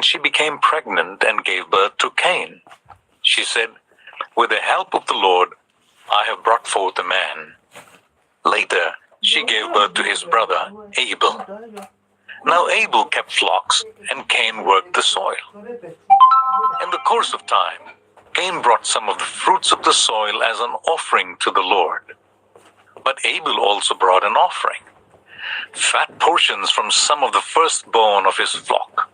she became pregnant and gave birth to Cain. She said, "With the help of the Lord, I have brought forth a man." Later, she gave birth to his brother, Abel. Now Abel kept flocks, and Cain worked the soil. In the course of time, Cain brought some of the fruits of the soil as an offering to the Lord. But Abel also brought an offering, fat portions from some of the firstborn of his flock.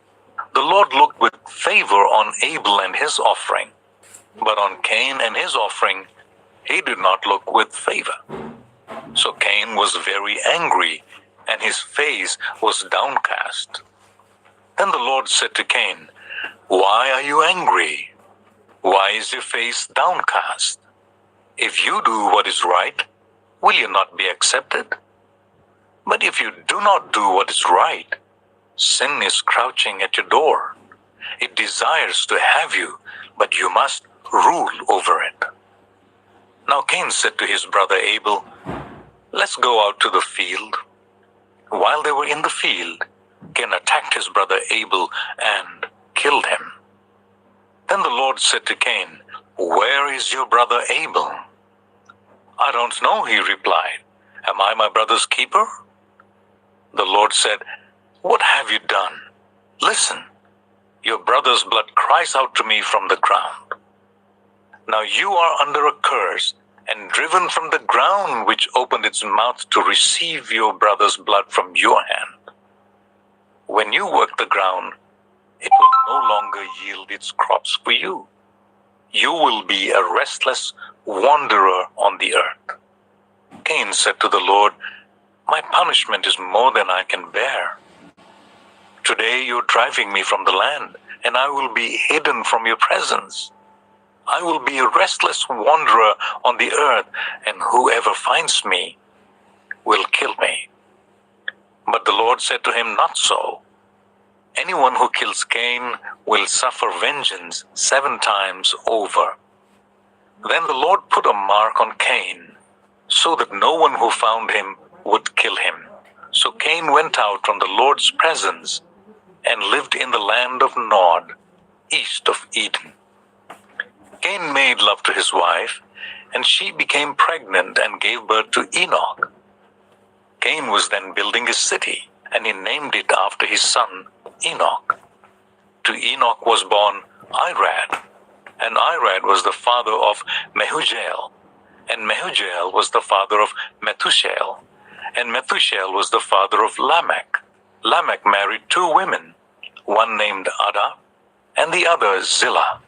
The Lord looked with favor on Abel and his offering, but on Cain and his offering, he did not look with favor. So Cain was very angry, and his face was downcast. Then the Lord said to Cain, "Why are you angry? Why is your face downcast? If you do what is right, will you not be accepted? But if you do not do what is right, sin is crouching at your door. It desires to have you, but you must rule over it." Now Cain said to his brother Abel, "Let's go out to the field." While they were in the field, Cain attacked his brother Abel and killed him. Then the Lord said to Cain, "Where is your brother Abel?" "I don't know," he replied. "Am I my brother's keeper?" The Lord said, "What have you done? Listen, your brother's blood cries out to me from the ground. Now you are under a curse and driven from the ground, which opened its mouth to receive your brother's blood from your hand. When you work the ground, it will no longer yield its crops for you. You will be a restless wanderer on the earth." Cain said to the Lord, "My punishment is more than I can bear. Today you're driving me from the land, and I will be hidden from your presence. I will be a restless wanderer on the earth, and whoever finds me will kill me." But the Lord said to him, "Not so. Anyone who kills Cain will suffer vengeance 7 times over." Then the Lord put a mark on Cain, so that no one who found him would kill him. So Cain went out from the Lord's presence and lived in the land of Nod, east of Eden. Cain made love to his wife, and she became pregnant and gave birth to Enoch. Cain was then building a city, and he named it after his son Enoch. To Enoch was born Irad, and Irad was the father of Mehujael, and Mehujael was the father of Methushael, and Methushael was the father of Lamech. Lamech married 2 women, one named Ada, and the other Zillah.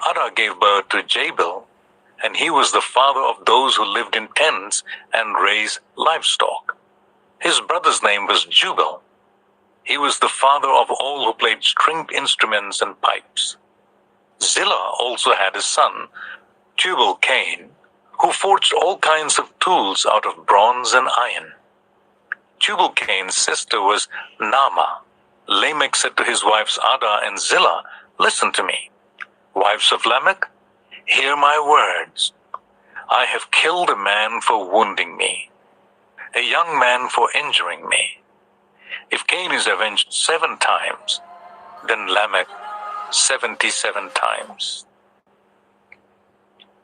Ada gave birth to Jabal, and he was the father of those who lived in tents and raised livestock. His brother's name was Jubal. He was the father of all who played stringed instruments and pipes. Zillah also had a son, Tubal-Cain, who forged all kinds of tools out of bronze and iron. Tubal-Cain's sister was Naamah. Lamech said to his wives Ada and Zillah, "Listen to me. Wives of Lamech, hear my words. I have killed a man for wounding me, a young man for injuring me. If Cain is avenged 7 times, then Lamech 77 times."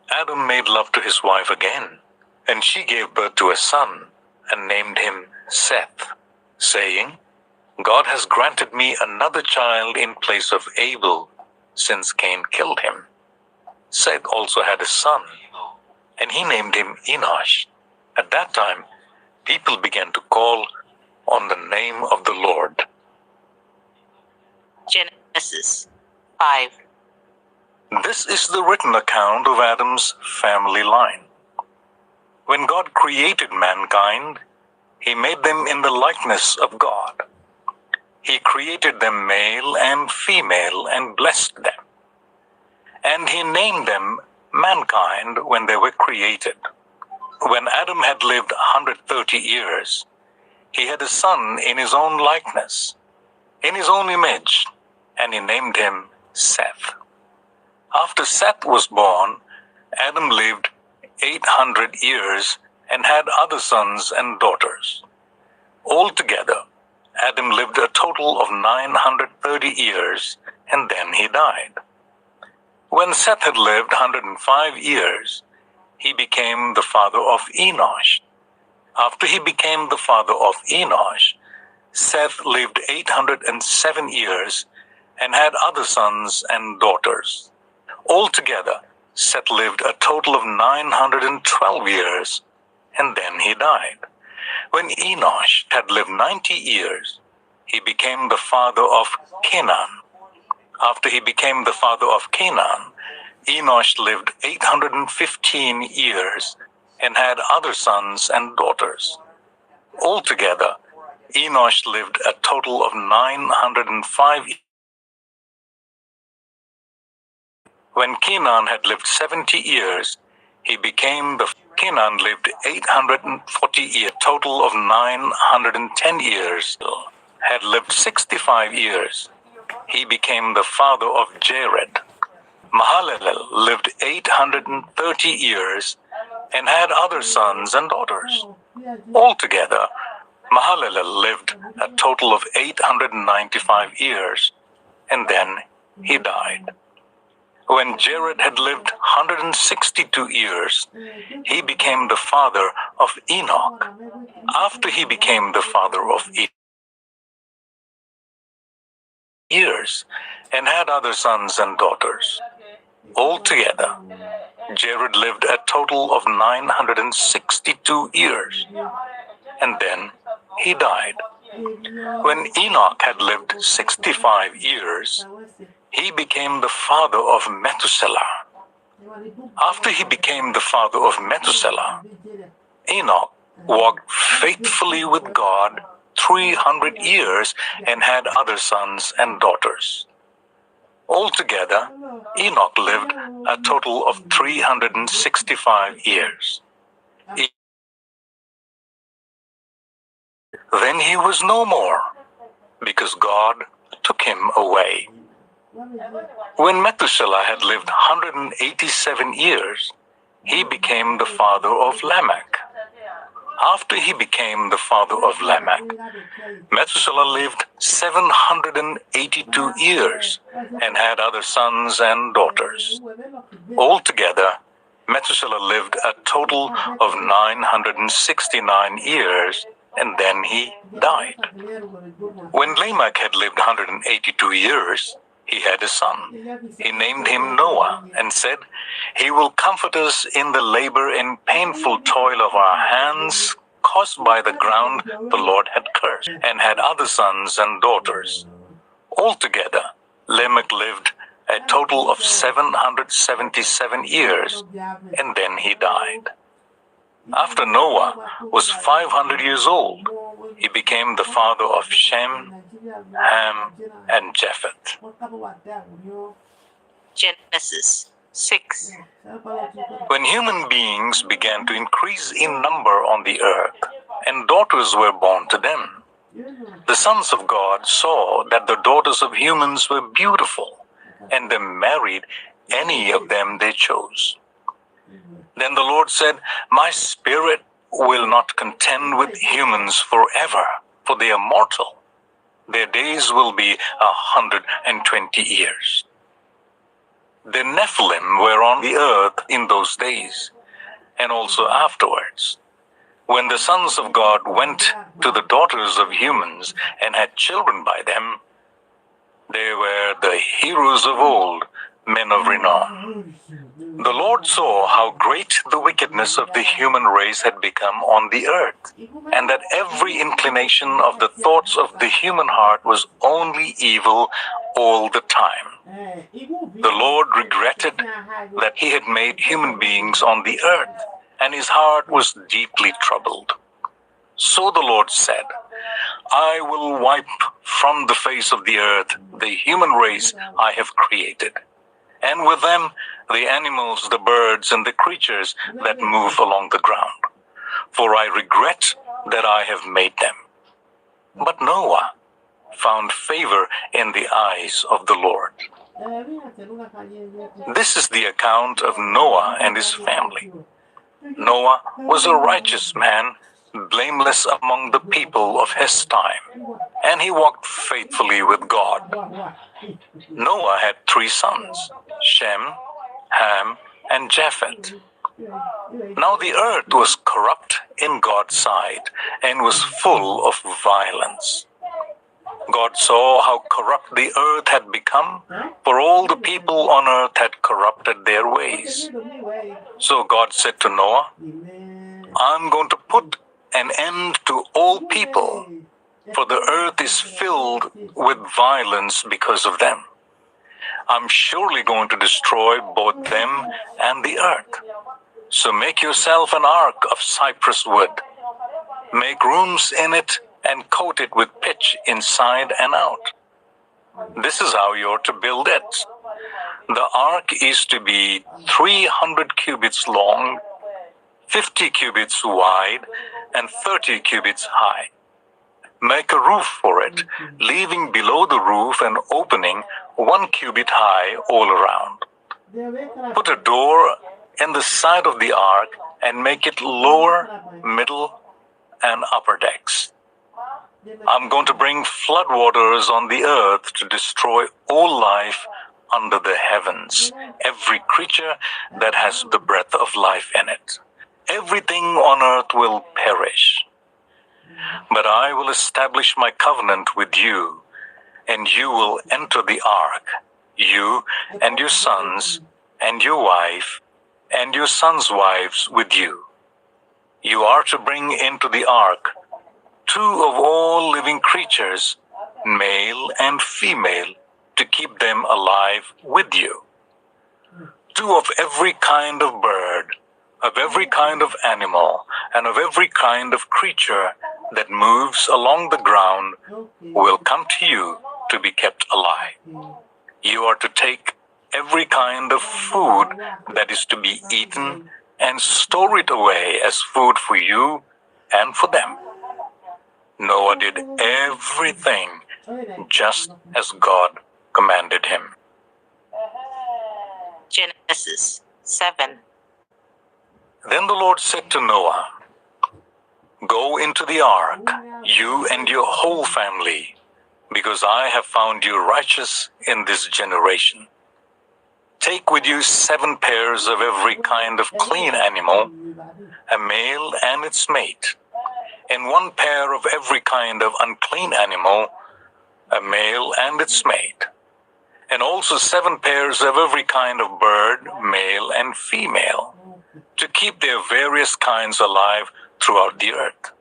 Adam made love to his wife again, and she gave birth to a son and named him Seth, saying, "God has granted me another child in place of Abel, since Cain killed him." Seth also had a son, and he named him Enosh. At that time, people began to call on the name of the Lord. Genesis 5. This is the written account of Adam's family line. When God created mankind, he made them in the likeness of God. He created them male and female and blessed them. And he named them mankind when they were created. When Adam had lived 130 years, he had a son in his own likeness, in his own image, and he named him Seth. After Seth was born, Adam lived 800 years and had other sons and daughters. Altogether, Adam lived a total of 930 years and then he died. When Seth had lived 105 years, he became the father of Enosh. After he became the father of Enosh, Seth lived 807 years and had other sons and daughters. Altogether, Seth lived a total of 912 years, and then he died. When Enosh had lived 90 years, he became the father of Canaan. After he became the father of Canaan, Enosh lived 815 years and had other sons and daughters. Altogether, Enosh lived a total of 905 years. When Canaan had lived 70 years, he became the Canaan lived 840 years, total of 910 years, had lived 65 years. He became the father of Jared. Mahalalel lived 830 years and had other sons and daughters. Altogether, Mahalalel lived a total of 895 years, and then he died. When Jared had lived 162 years, he became the father of Enoch. After he became the father of years and had other sons and daughters. Altogether, Jared lived a total of 962 years, and then he died. When Enoch had lived 65 years, he became the father of Methuselah. After he became the father of Methuselah, Enoch walked faithfully with God 300 years and had other sons and daughters. Altogether, Enoch lived a total of 365 years. Then he was no more, because God took him away. When Methuselah had lived 187 years, he became the father of Lamech. After he became the father of Lamech, Methuselah lived 782 years and had other sons and daughters. Altogether, Methuselah lived a total of 969 years, and then he died. When Lamech had lived 182 years, he had a son. He named him Noah and said, "He will comfort us in the labor and painful toil of our hands caused by the ground the Lord had cursed," and had other sons and daughters. Altogether, Lamech lived a total of 777 years, and then he died. After Noah was 500 years old, he became the father of Shem, Ham, and Japheth. Genesis 6. When human beings began to increase in number on the earth, and daughters were born to them, the sons of God saw that the daughters of humans were beautiful, and they married any of them they chose. Then the Lord said, "My spirit will not contend with humans forever, for they are mortal. Their days will be 120 years. The Nephilim were on the earth in those days, and also afterwards. When the sons of God went to the daughters of humans and had children by them, they were the heroes of old, men of renown. The Lord saw how great the wickedness of the human race had become on the earth, and that every inclination of the thoughts of the human heart was only evil all the time. The Lord regretted that he had made human beings on the earth, and his heart was deeply troubled. So the Lord said, "I will wipe from the face of the earth the human race I have created, and with them the animals, the birds, and the creatures that move along the ground. For I regret that I have made them." But Noah found favor in the eyes of the Lord. This is the account of Noah and his family. Noah was a righteous man blameless among the people of his time, and he walked faithfully with God. Noah had 3 sons, Shem, Ham, and Japheth. Now the earth was corrupt in God's sight and was full of violence. God saw how corrupt the earth had become, for all the people on earth had corrupted their ways. So God said to Noah, I'm going to put an end to all people, for the earth is filled with violence because of them. I'm surely going to destroy both them and the earth. So make yourself an ark of cypress wood. Make rooms in it and coat it with pitch inside and out. This is how you're to build it. The ark is to be 300 cubits long, 50 cubits wide, and 30 cubits high. Make a roof for it, leaving below the roof an opening 1 cubit high all around. Put a door in the side of the ark and make it lower, middle, and upper decks. I'm going to bring floodwaters on the earth to destroy all life under the heavens, every creature that has the breath of life in it. Everything on earth will perish. But I will establish my covenant with you, and you will enter the ark, you and your sons, and your wife, and your sons' wives with you. You are to bring into the ark 2 of all living creatures, male and female, to keep them alive with you. 2 of every kind of bird, of every kind of animal, and of every kind of creature that moves along the ground will come to you to be kept alive. You are to take every kind of food that is to be eaten and store it away as food for you and for them. Noah did everything just as God commanded him. Genesis 7. Then the Lord said to Noah, Go into the ark, you and your whole family, because I have found you righteous in this generation. Take with you 7 pairs of every kind of clean animal, a male and its mate, and 1 pair of every kind of unclean animal, a male and its mate, and also 7 pairs of every kind of bird, male and female, to keep their various kinds alive throughout the earth.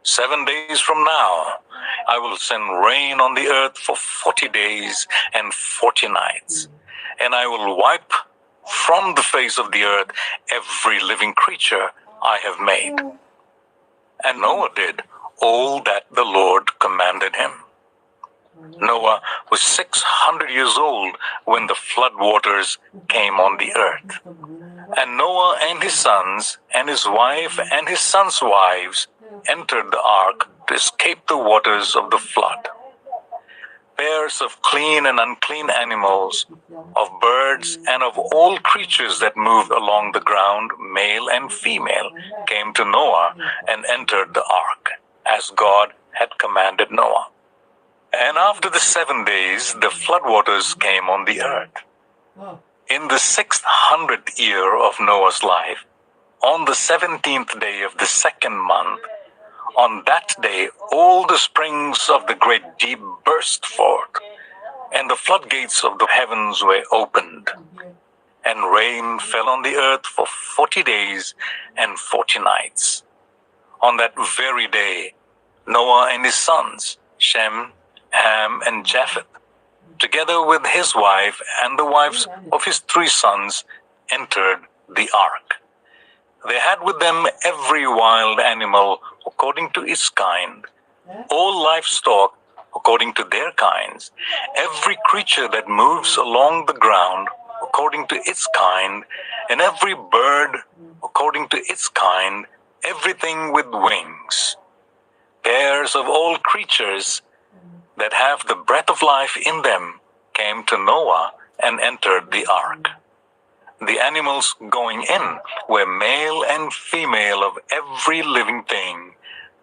7 days from now, I will send rain on the earth for 40 days and 40 nights, and I will wipe from the face of the earth every living creature I have made. And Noah did all that the Lord commanded him. Noah was 600 years old when the flood waters came on the earth. And Noah and his sons and his wife and his sons' wives entered the ark to escape the waters of the flood. Pairs of clean and unclean animals, of birds and of all creatures that moved along the ground, male and female, came to Noah and entered the ark, as God had commanded Noah. And after the 7 days, the floodwaters came on the earth. In the 600th year of Noah's life, on the 17th day of the 2nd month, on that day all the springs of the great deep burst forth, and the floodgates of the heavens were opened, and rain fell on the earth for 40 days and 40 nights. On that very day, Noah and his sons, Shem, Ham, and Japheth, together with his wife and the wives of his 3 sons, entered the ark. They had with them every wild animal according to its kind, all livestock according to their kinds, every creature that moves along the ground according to its kind, and every bird according to its kind, everything with wings. Pairs of all creatures that have the breath of life in them came to Noah and entered the ark. The animals going in were male and female of every living thing,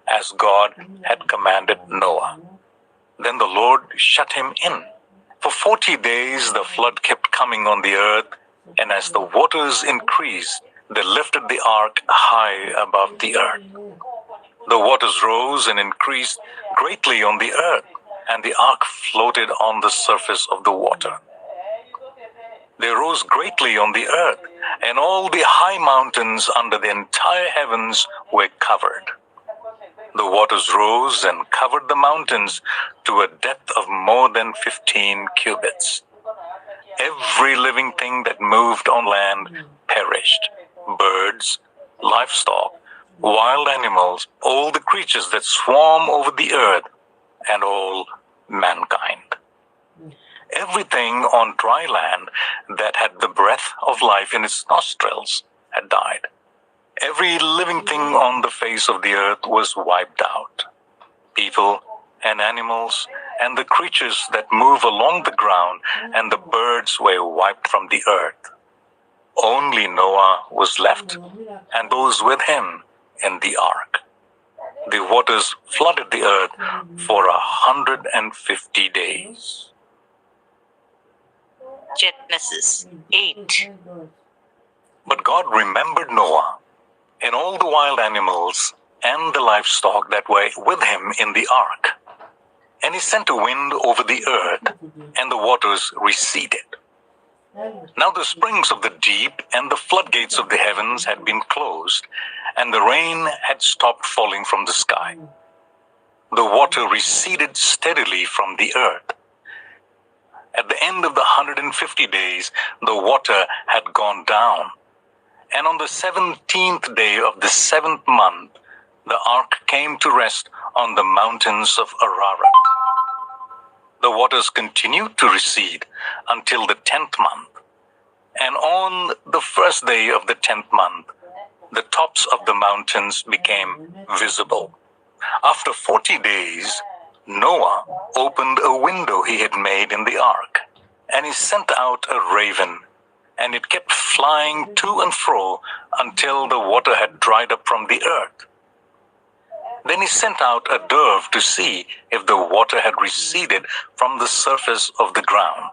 as God had commanded Noah. Then the Lord shut him in. For 40 days the flood kept coming on the earth, and as the waters increased, they lifted the ark high above the earth. The waters rose and increased greatly on the earth, and the ark floated on the surface of the water. They rose greatly on the earth, and all the high mountains under the entire heavens were covered. The waters rose and covered the mountains to a depth of more than 15 cubits. Every living thing that moved on land perished: birds, livestock, wild animals, all the creatures that swarm over the earth, and all mankind. Everything on dry land that had the breath of life in its nostrils had died. Every living thing on the face of the earth was wiped out. People and animals and the creatures that move along the ground and the birds were wiped from the earth. Only Noah was left, and those with him in the ark. The waters flooded the earth for 150 days. Genesis 8. But God remembered Noah and all the wild animals and the livestock that were with him in the ark. And he sent a wind over the earth, and the waters receded. Now the springs of the deep and the floodgates of the heavens had been closed, and the rain had stopped falling from the sky. The water receded steadily from the earth. At the end of the 150 days, the water had gone down. And on the 17th day of the 7th month, the ark came to rest on the mountains of Ararat. The waters continued to recede until the 10th month. And on the first day of the 10th month, the tops of the mountains became visible. After 40 days, Noah opened a window he had made in the ark, and he sent out a raven, and it kept flying to and fro until the water had dried up from the earth. Then he sent out a dove to see if the water had receded from the surface of the ground.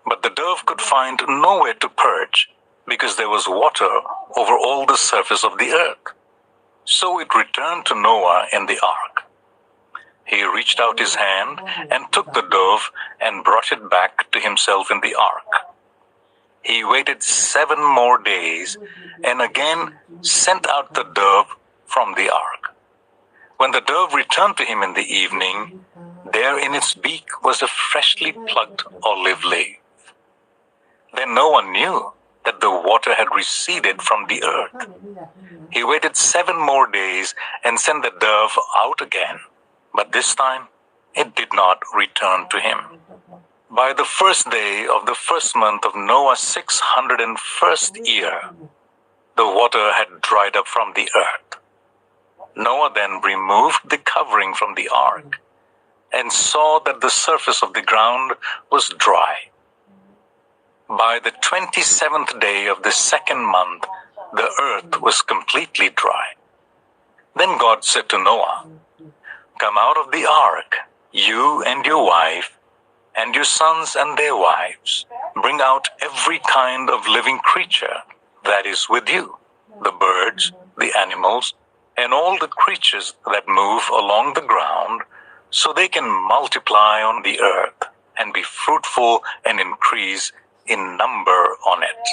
But the dove could find nowhere to perch, because there was water over all the surface of the earth. So it returned to Noah in the ark. He reached out his hand and took the dove and brought it back to himself in the ark. He waited 7 more days and again sent out the dove from the ark. When the dove returned to him in the evening, there in its beak was a freshly plucked olive leaf. Then Noah knew that the water had receded from the earth. He waited 7 more days and sent the dove out again, but this time it did not return to him. By the first day of the first month of Noah's 601st year, the water had dried up from the earth. Noah then removed the covering from the ark and saw that the surface of the ground was dry. By the 27th day of the 2nd month, the earth was completely dry. Then God said to Noah, "Come out of the ark, you and your wife, and your sons and their wives. Bring out every kind of living creature that is with you, the birds, the animals, and all the creatures that move along the ground, so they can multiply on the earth and be fruitful and increase in number on it."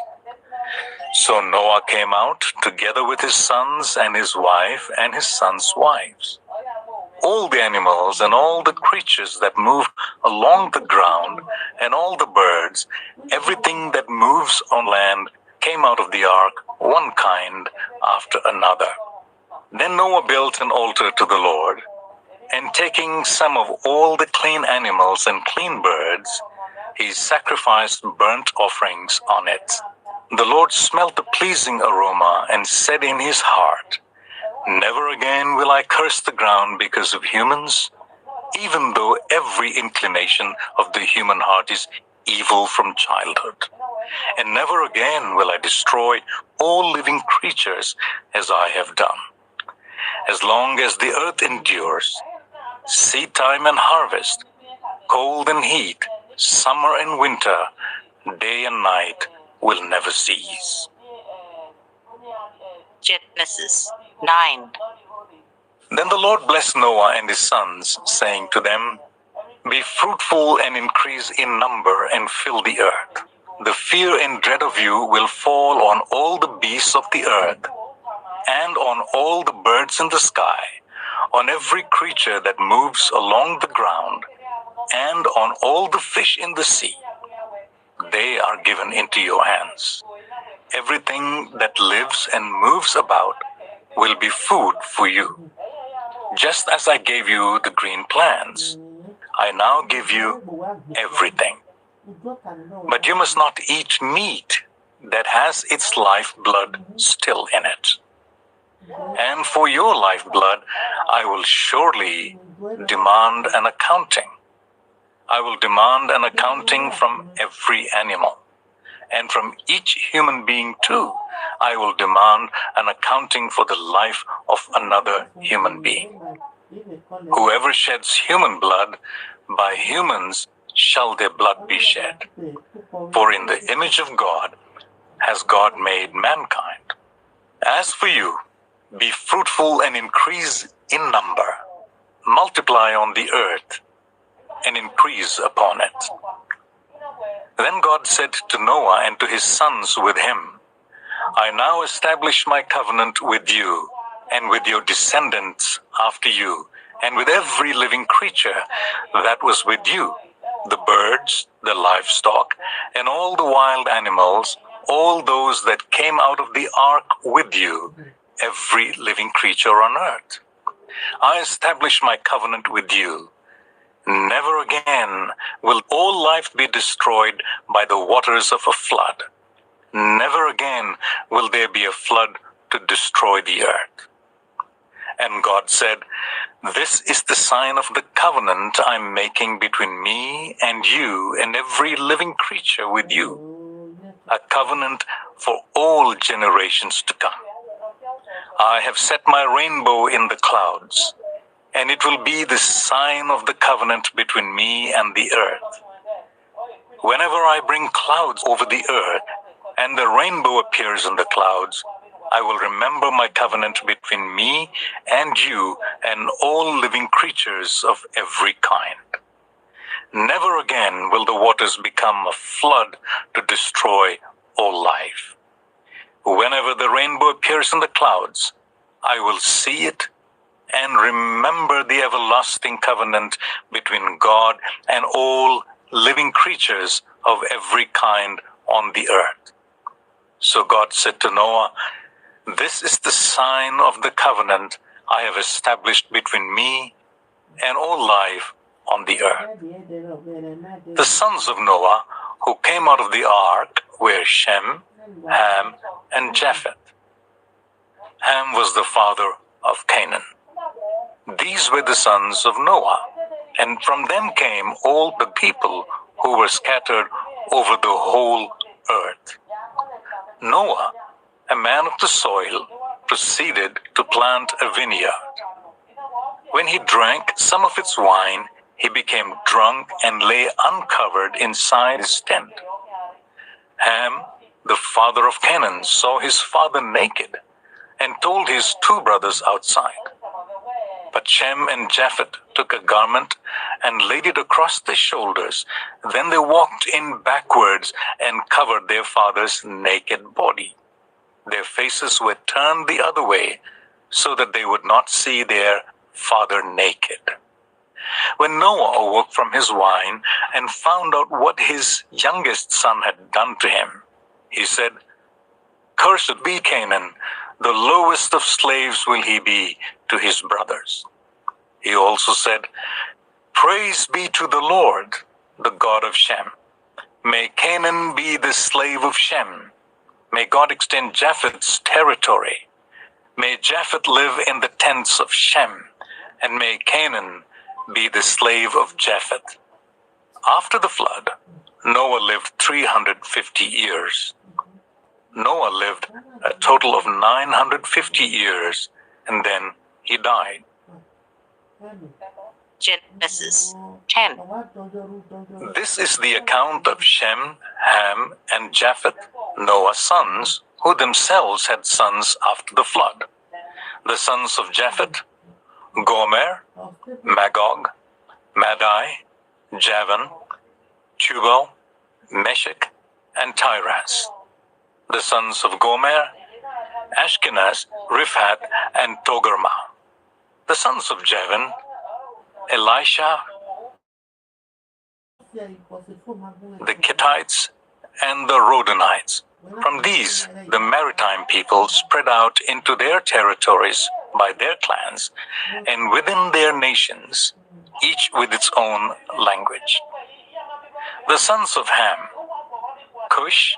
So Noah came out together with his sons and his wife and his sons' wives. All the animals and all the creatures that move along the ground and all the birds, everything that moves on land, came out of the ark, one kind after another. Then Noah built an altar to the Lord, and taking some of all the clean animals and clean birds, he sacrificed burnt offerings on it. The Lord smelt the pleasing aroma and said in his heart, "Never again will I curse the ground because of humans, even though every inclination of the human heart is evil from childhood." and never again will I destroy all living creatures as I have done. As long as the earth endures, seed time and harvest, cold and heat, summer and winter, day and night will never cease. Genesis 9. Then the Lord blessed Noah and his sons, saying to them, Be fruitful and increase in number and fill the earth. The fear and dread of you will fall on all the beasts of the earth, and on all the birds in the sky, on every creature that moves along the ground, and on all the fish in the sea. They are given into your hands. Everything that lives and moves about will be food for you. Just as I gave you the green plants, I now give you everything. But you must not eat meat that has its lifeblood still in it. And for your lifeblood, I will surely demand an accounting. I will demand an accounting from every animal. And from each human being too, I will demand an accounting for the life of another human being. Whoever sheds human blood, by humans shall their blood be shed. For in the image of God has God made mankind. As for you, be fruitful and increase in number. Multiply on the earth and increase upon it. Then God said to Noah and to his sons with him, I now establish my covenant with you and with your descendants after you, and with every living creature that was with you, the birds, the livestock, and all the wild animals, all those that came out of the ark with you, every living creature on earth. I establish my covenant with you. Never again will all life be destroyed by the waters of a flood. Never again will there be a flood to destroy the earth. And God said, This is the sign of the covenant I'm making between me and you and every living creature with you, a covenant for all generations to come. I have set my rainbow in the clouds, and it will be the sign of the covenant between me and the earth. Whenever I bring clouds over the earth, and the rainbow appears in the clouds, I will remember my covenant between me and you and all living creatures of every kind. Never again will the waters become a flood to destroy all life. Whenever the rainbow appears in the clouds, I will see it and remember the everlasting covenant between God and all living creatures of every kind on the earth. So God said to Noah, This is the sign of the covenant I have established between me and all life on the earth. The sons of Noah who came out of the ark were Shem, Ham, and Japheth. Ham was the father of Canaan. These were the sons of Noah, and from them came all the people who were scattered over the whole earth. Noah, a man of the soil, proceeded to plant a vineyard. When he drank some of its wine, he became drunk and lay uncovered inside his tent. Ham, the father of Canaan, saw his father naked and told his two brothers outside. But Shem and Japheth took a garment and laid it across their shoulders. Then they walked in backwards and covered their father's naked body. Their faces were turned the other way so that they would not see their father naked. When Noah awoke from his wine and found out what his youngest son had done to him, he said, Cursed be Canaan, the lowest of slaves will he be to his brothers. He also said, Praise be to the Lord, the God of Shem. May Canaan be the slave of Shem. May God extend Japheth's territory. May Japheth live in the tents of Shem, and may Canaan be the slave of Japheth. After the flood, Noah lived 350 years. Noah lived a total of 950 years, and then he died. Genesis 10. This is the account of Shem, Ham, and Japheth, Noah's sons, who themselves had sons after the flood. The sons of Japheth: Gomer, Magog, Madai, Javan, Tubal, Meshech, and Tiras. The sons of Gomer: Ashkenaz, Riphat, and Togarmah. The sons of Javan: Elisha, the Kittites, and the Rodanites. From these, the maritime people spread out into their territories by their clans and within their nations, each with its own language. The sons of Ham: Cush,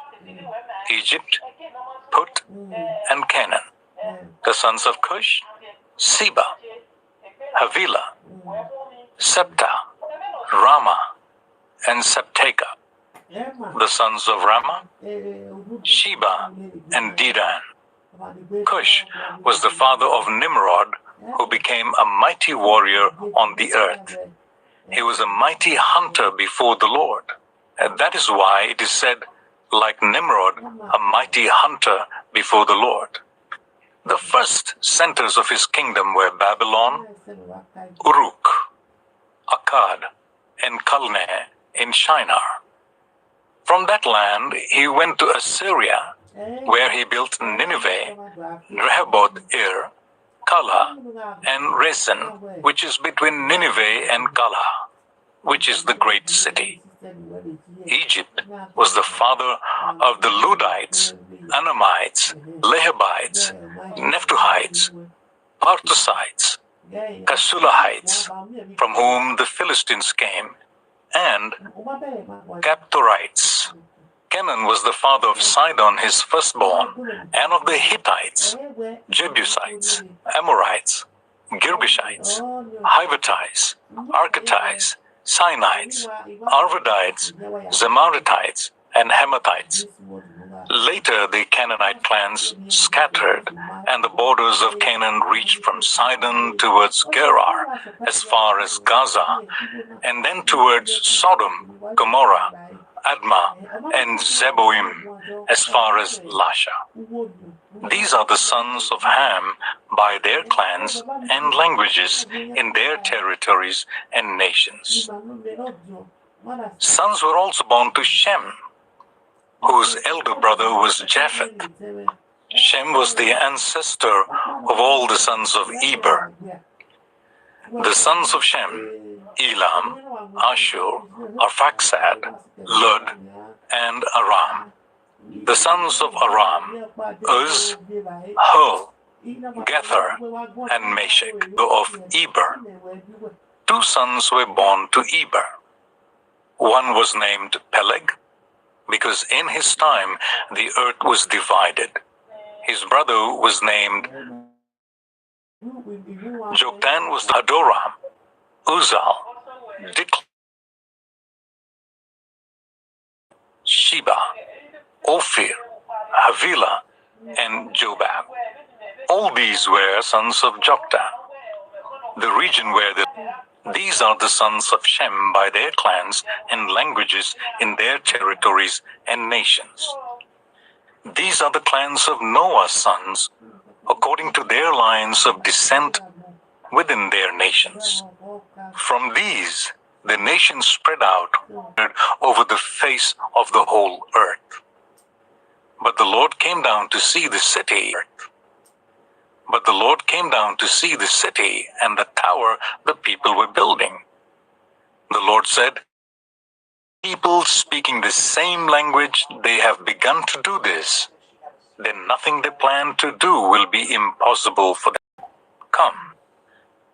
Egypt, Put, and Canaan. The sons of Cush: Seba, Havilah, Septa, Rama, and Septeka. The sons of Rama: Sheba and Dedan. Cush was the father of Nimrod, who became a mighty warrior on the earth. He was a mighty hunter before the Lord. And that is why it is said, like Nimrod, a mighty hunter before the Lord. The first centers of his kingdom were Babylon, Uruk, Akkad, and Calneh in Shinar. From that land he went to Assyria, where he built Nineveh, Rehoboth-ir, Calah, and Resen, which is between Nineveh and Calah, which is the great city. Egypt was the father of the Ludites, Anamites, Lehabites, Nephtuhites, Parthusites, Kasulahites, from whom the Philistines came, and Captorites. Canaan was the father of Sidon, his firstborn, and of the Hittites, Jebusites, Amorites, Girgashites, Hivatites, Architites, Sinites, Arvadites, Zamaratites, and Hamathites. Later, the Canaanite clans scattered, and the borders of Canaan reached from Sidon towards Gerar, as far as Gaza, and then towards Sodom, Gomorrah, Admah, and Zeboim, as far as Lasha. These are the sons of Ham by their clans and languages in their territories and nations. Sons were also born to Shem, whose elder brother was Japheth. Shem was the ancestor of all the sons of Eber. The sons of Shem: Elam, Ashur, Arphaxad, Lud, and Aram. The sons of Aram: Uz, Hul, Gether, and Meshech. Of Eber, 2 sons were born to Eber. One was named Peleg, because in his time the earth was divided. His brother was named Joktan, was Adoram, Uzal, Dikla, Sheba, Ophir, Havilah, and Jobab. All these were sons of Joktan. The region where these are the sons of Shem by their clans and languages in their territories and nations. These are the clans of Noah's sons, according to their lines of descent within their nations. From these, the nations spread out over the face of the whole earth. But the Lord came down to see the city. But the Lord came down to see the city and the tower the people were building. The Lord said, "People speaking the same language, they have begun to do this. Then nothing they plan to do will be impossible for them. Come,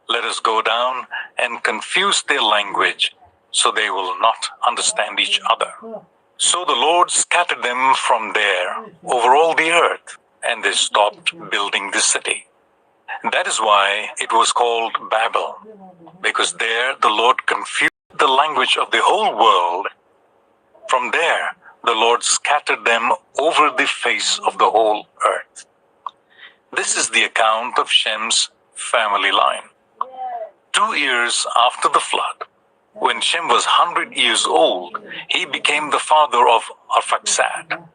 let us go down and confuse their language, so they will not understand each other." So the Lord scattered them from there over all the earth, and they stopped building the city. That is why it was called Babel, because there the Lord confused the language of the whole world, From there, the Lord scattered them over the face of the whole earth. This is the account of Shem's family line. 2 years after the flood, when Shem was 100 years old, he became the father of Arphaxad.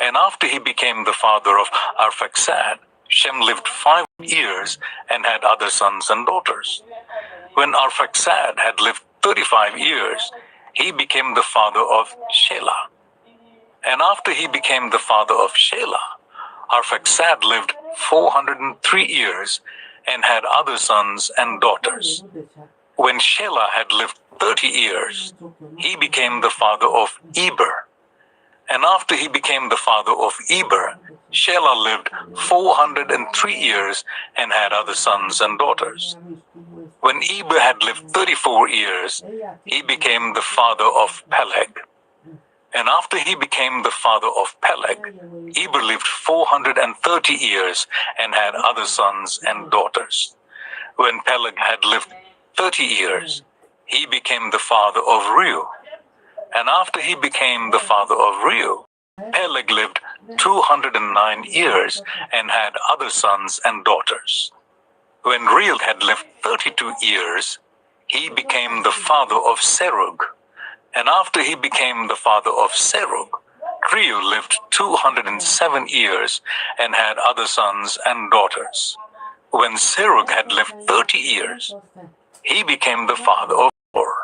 And after he became the father of Arphaxad, Shem lived 5 years and had other sons and daughters. When Arphaxad had lived 35 years, he became the father of Shelah. And after he became the father of Shelah, Arphaxad lived 403 years and had other sons and daughters. When Shelah had lived 30 years, he became the father of Eber. And after he became the father of Eber, Shelah lived 403 years and had other sons and daughters. When Eber had lived 34 years, he became the father of Peleg. And after he became the father of Peleg, Eber lived 430 years and had other sons and daughters. When Peleg had lived 30 years, he became the father of Reu. And after he became the father of Reu, Peleg lived 209 years and had other sons and daughters. When Reu had lived 32 years, he became the father of Serug. And after he became the father of Serug, Reu lived 207 years and had other sons and daughters. When Serug had lived 30 years, he became the father of Nahor.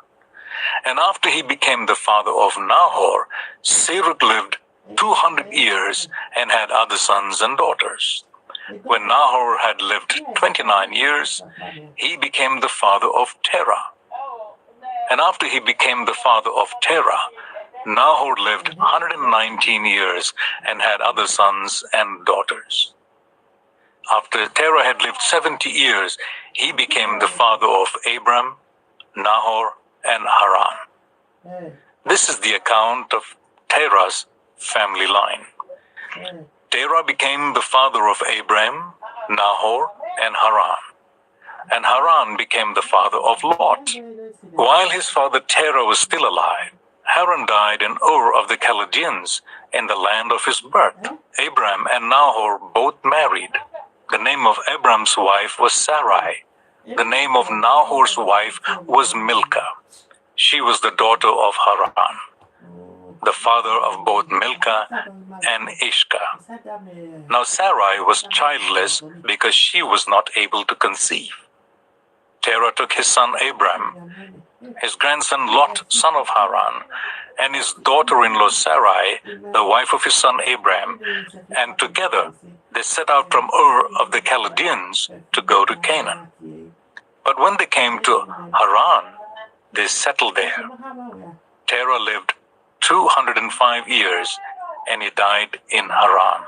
And after he became the father of Nahor, Serug lived 200 years and had other sons and daughters. When Nahor had lived 29 years, he became the father of Terah. And after he became the father of Terah, Nahor lived 119 years and had other sons and daughters. After Terah had lived 70 years, he became the father of Abram, Nahor, and Haran. This is the account of Terah's family line. Terah became the father of Abram, Nahor, and Haran. And Haran became the father of Lot. While his father Terah was still alive, Haran died in Ur of the Chaldeans in the land of his birth. Abram and Nahor both married. The name of Abram's wife was Sarai. The name of Nahor's wife was Milcah. She was the daughter of Haran, the father of both Milcah and Ishka. Now Sarai was childless because she was not able to conceive. Terah took his son Abram, his grandson Lot, son of Haran, and his daughter-in-law Sarai, the wife of his son Abram, and together they set out from Ur of the Chaldeans to go to Canaan. But when they came to Haran, they settled there. Terah lived 205 years, and he died in Haran.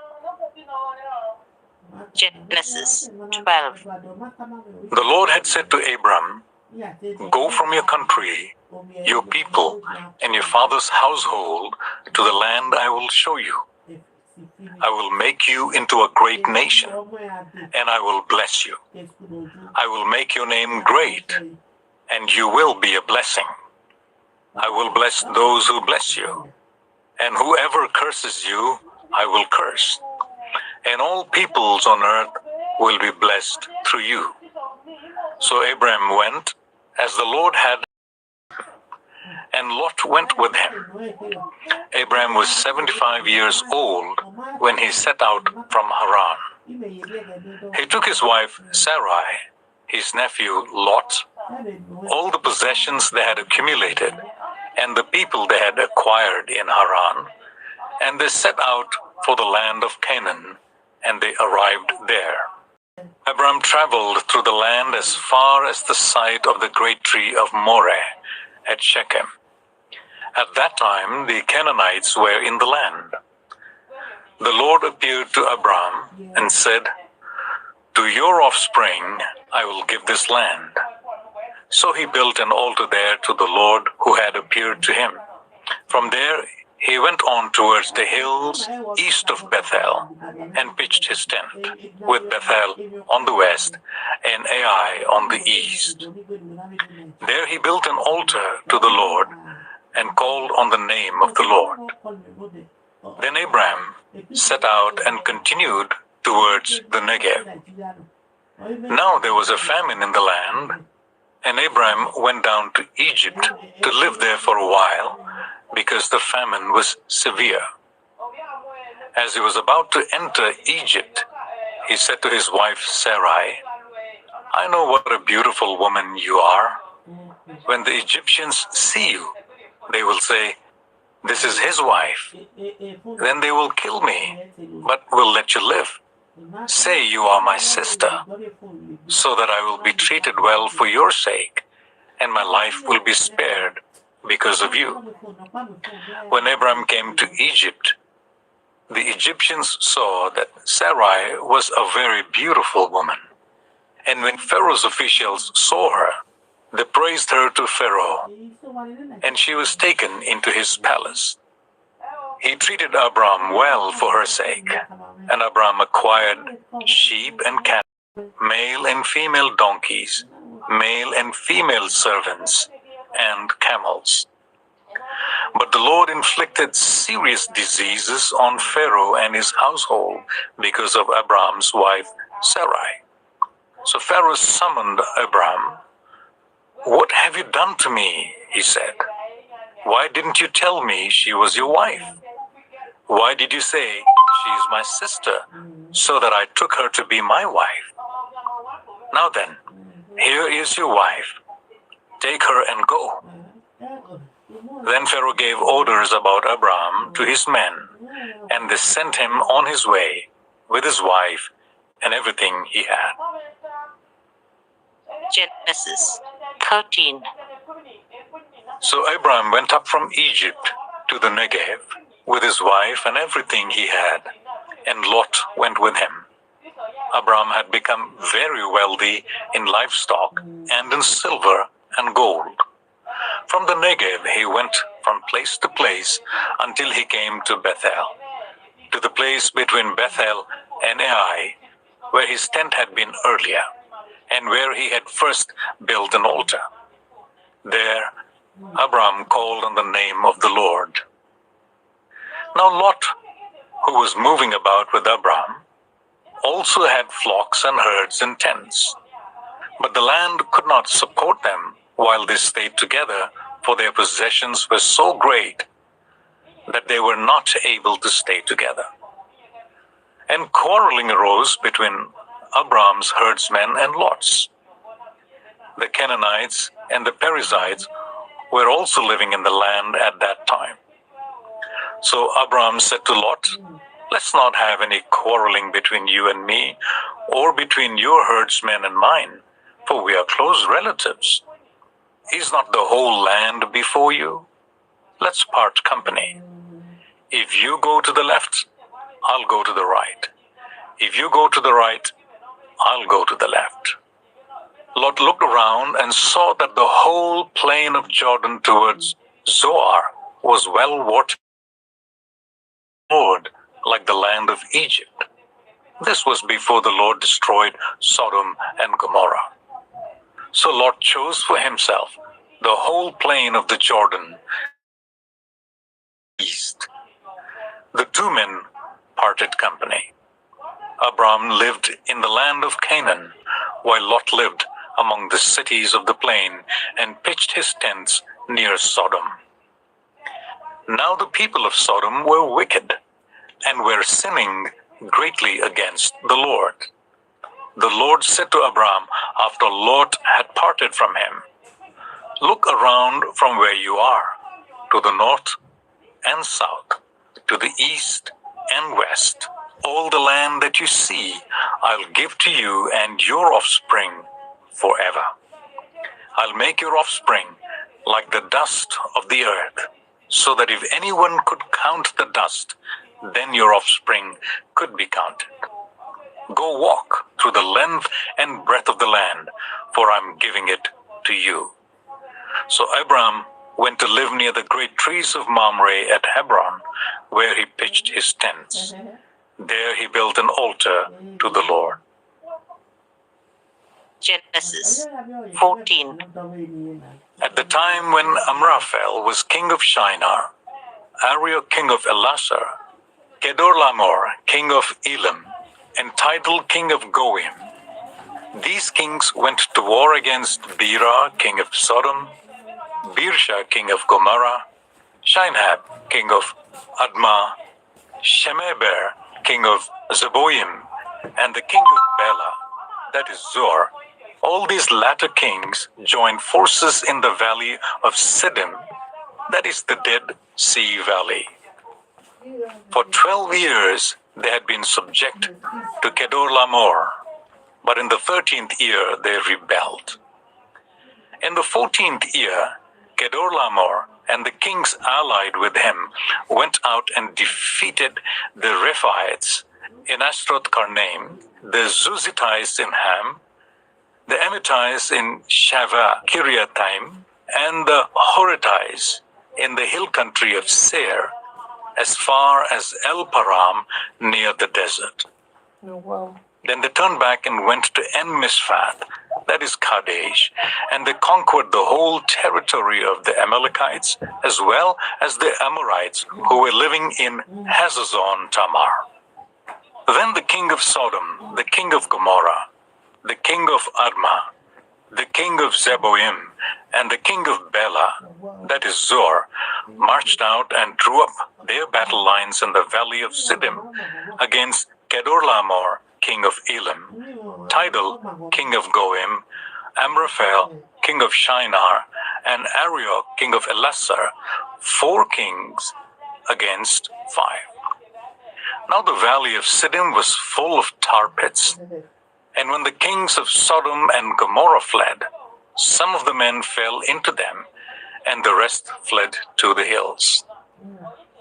Genesis 12. The Lord had said to Abram, "Go from your country, your people, and your father's household to the land I will show you. I will make you into a great nation, and I will bless you. I will make your name great, and you will be a blessing. I will bless those who bless you, and whoever curses you, I will curse. And all peoples on earth will be blessed through you." So Abram went as the Lord had, and Lot went with him. Abram was 75 years old when he set out from Haran. He took his wife Sarai, his nephew Lot, all the possessions they had accumulated, and the people they had acquired in Haran, and they set out for the land of Canaan, and they arrived there. Abram traveled through the land as far as the site of the great tree of Moreh at Shechem. At that time, the Canaanites were in the land. The Lord appeared to Abram and said, "To your offspring I will give this land." So he built an altar there to the Lord who had appeared to him. From there he went on towards the hills east of Bethel and pitched his tent, with Bethel on the west and Ai on the east. There he built an altar to the Lord and called on the name of the Lord. Then Abraham set out and continued towards the Negev. Now there was a famine in the land, and Abraham went down to Egypt to live there for a while because the famine was severe. As he was about to enter Egypt, he said to his wife Sarai, "I know what a beautiful woman you are. When the Egyptians see you, they will say, 'This is his wife.' Then they will kill me, but will let you live. Say you are my sister, so that I will be treated well for your sake, and my life will be spared because of you." When Abraham came to Egypt, the Egyptians saw that Sarai was a very beautiful woman. And when Pharaoh's officials saw her, they praised her to Pharaoh, and she was taken into his palace. He treated Abram well for her sake, and Abram acquired sheep and cattle, male and female donkeys, male and female servants, and camels. But the Lord inflicted serious diseases on Pharaoh and his household because of Abram's wife Sarai. So Pharaoh summoned Abram. "What have you done to me?" he said. "Why didn't you tell me she was your wife? Why did you say she is my sister, so that I took her to be my wife? Now then, here is your wife. Take her and go." Then Pharaoh gave orders about Abram to his men, and they sent him on his way with his wife and everything he had. Genesis 13. So Abram went up from Egypt to the Negev with his wife and everything he had, and Lot went with him. Abram had become very wealthy in livestock and in silver and gold. From the Negev he went from place to place until he came to Bethel, to the place between Bethel and Ai, where his tent had been earlier, and where he had first built an altar. There Abram called on the name of the Lord. Now Lot, who was moving about with Abram, also had flocks and herds and tents. But the land could not support them while they stayed together, for their possessions were so great that they were not able to stay together. And quarreling arose between Abram's herdsmen and Lot's. The Canaanites and the Perizzites were also living in the land at that time. So Abram said to Lot, "Let's not have any quarreling between you and me, or between your herdsmen and mine, for we are close relatives. Is not the whole land before you? Let's part company. If you go to the left, I'll go to the right. If you go to the right, I'll go to the left." Lot looked around and saw that the whole plain of Jordan towards Zoar was well watered, like the land of Egypt. This was before the Lord destroyed Sodom and Gomorrah. So Lot chose for himself the whole plain of the Jordan east. The two men parted company. Abram lived in the land of Canaan, while Lot lived among the cities of the plain and pitched his tents near Sodom. Now the people of Sodom were wicked and were sinning greatly against the Lord. The Lord said to Abram after Lot had parted from him, "Look around from where you are, to the north and south, to the east and west. All the land that you see, I'll give to you and your offspring forever. I'll make your offspring like the dust of the earth, so that if anyone could count the dust, then your offspring could be counted. Go walk through the length and breadth of the land, for I'm giving it to you." So Abram went to live near the great trees of Mamre at Hebron, where he pitched his tents. There he built an altar to the Lord. Genesis 14. At the time when Amraphel was king of Shinar, Arioch king of Elasar, Kedorlaomer king of Elam, and Tidal king of Goim, these kings went to war against Bera king of Sodom, Birsha king of Gomorrah, Shinhab king of Admah, Shemeber king of Zeboim, and the king of Bela, that is Zor. All these latter kings joined forces in the valley of Siddim, that is the Dead Sea Valley. For 12 years they had been subject to Kedorlaomer, but in the 13th year they rebelled. In the 14th year, Kedorlaomer and the kings allied with him went out and defeated the Rephaites in Ashtaroth Karnaim, the Zuzitites in Ham, the Emitites in Shava Kiriathaim, and the Horitites in the hill country of Seir, as far as El Param near the desert. Then they turned back and went to En-Mishphath, that is Kadesh, and they conquered the whole territory of the Amalekites, as well as the Amorites who were living in Hazazon Tamar. Then the king of Sodom, the king of Gomorrah, the king of Admah, the king of Zeboim, and the king of Bela, that is Zor, marched out and drew up their battle lines in the valley of Siddim against Kedorlaomer, king of Elam, Tidal, king of Goim, Amraphel, king of Shinar, and Arioch, king of Elasar, 4 kings against 5. Now the valley of Siddim was full of tar pits, and when the kings of Sodom and Gomorrah fled, some of the men fell into them, and the rest fled to the hills.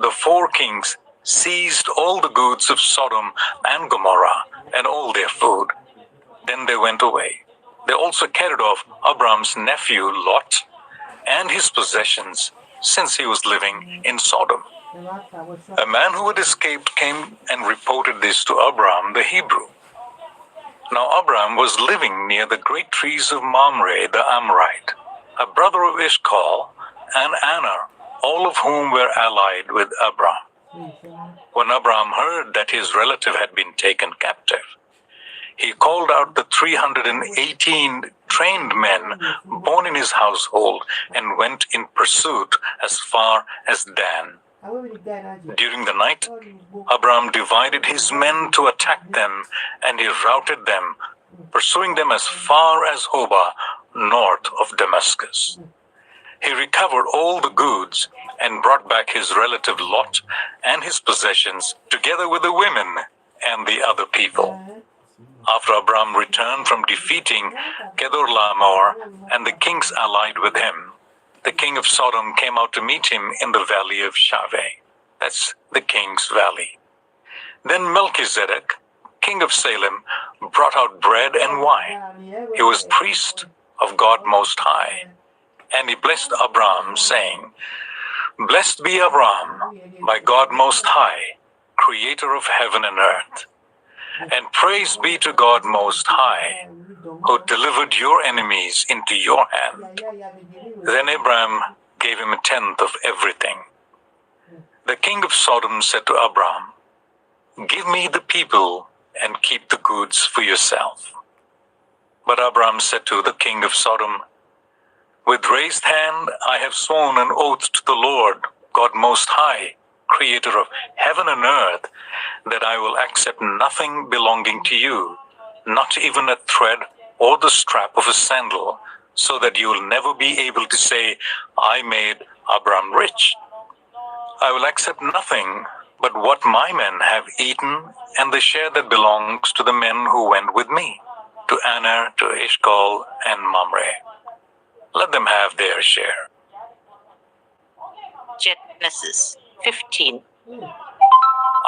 The 4 kings seized all the goods of Sodom and Gomorrah and all their food. Then they went away. They also carried off Abram's nephew Lot and his possessions, since he was living in Sodom. A man who had escaped came and reported this to Abram the Hebrew. Now Abram was living near the great trees of Mamre the Amorite, a brother of Eshcol and Aner, all of whom were allied with Abram. When Abram heard that his relative had been taken captive, he called out the 318 trained men born in his household and went in pursuit as far as Dan. During the night, Abram divided his men to attack them, and he routed them, pursuing them as far as Hobah, north of Damascus. He recovered all the goods and brought back his relative Lot and his possessions, together with the women and the other people. After Abram returned from defeating Kedorlaomer and the kings allied with him, the king of Sodom came out to meet him in the valley of Shaveh. That's the king's valley. Then Melchizedek, king of Salem, brought out bread and wine. He was priest of God Most High. And he blessed Abram, saying, "Blessed be Abram by God Most High, creator of heaven and earth. And praise be to God Most High, who delivered your enemies into your hand." Then Abram gave him 1/10 of everything. The king of Sodom said to Abram, "Give me the people and keep the goods for yourself." But Abram said to the king of Sodom, "With raised hand I have sworn an oath to the Lord, God Most High, creator of heaven and earth, that I will accept nothing belonging to you, not even a thread or the strap of a sandal, so that you will never be able to say, 'I made Abram rich.' I will accept nothing but what my men have eaten and the share that belongs to the men who went with me, to Aner, to Eshcol, and Mamre. Let them have their share." Genesis 15.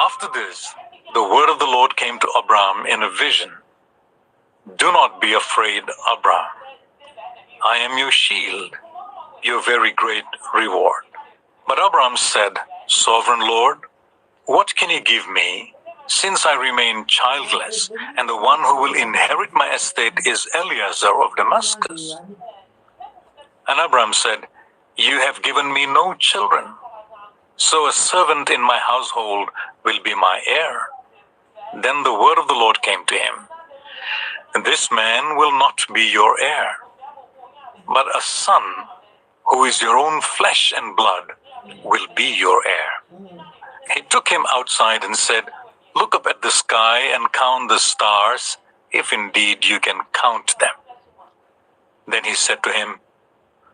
After this, the word of the Lord came to Abram in a vision. "Do not be afraid, Abram. I am your shield, your very great reward." But Abram said, "Sovereign Lord, what can you give me since I remain childless, and the one who will inherit my estate is Eliezer of Damascus. And Abram said, You have given me no children, so a servant in my household will be my heir. Then the word of the Lord came to him, This man will not be your heir, but a son who is your own flesh and blood will be your heir. He took him outside and said, Look up at the sky and count the stars, if indeed you can count them. Then he said to him,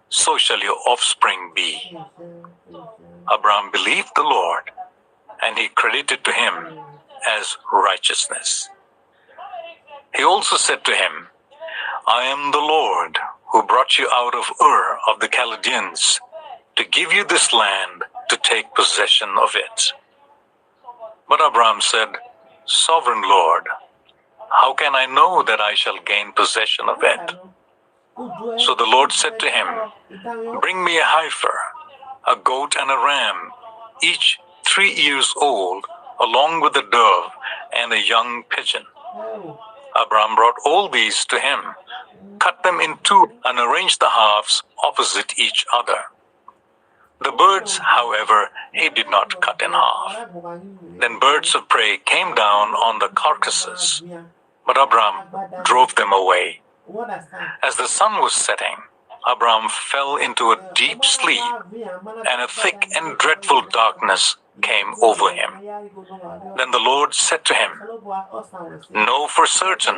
So shall your offspring be. Abram believed the Lord, and he credited to him as righteousness. He also said to him, I am the Lord who brought you out of Ur of the Chaldeans to give you this land to take possession of it. But Abram said, Sovereign Lord, how can I know that I shall gain possession of it? So the Lord said to him, Bring me a heifer, a goat and a ram, each 3 years old, along with a dove and a young pigeon. Abram brought all these to him, cut them in two, and arranged the halves opposite each other. The birds, however, he did not cut in half. Then birds of prey came down on the carcasses, but Abram drove them away. As the sun was setting, Abram fell into a deep sleep, and a thick and dreadful darkness came over him. Then the Lord said to him, Know for certain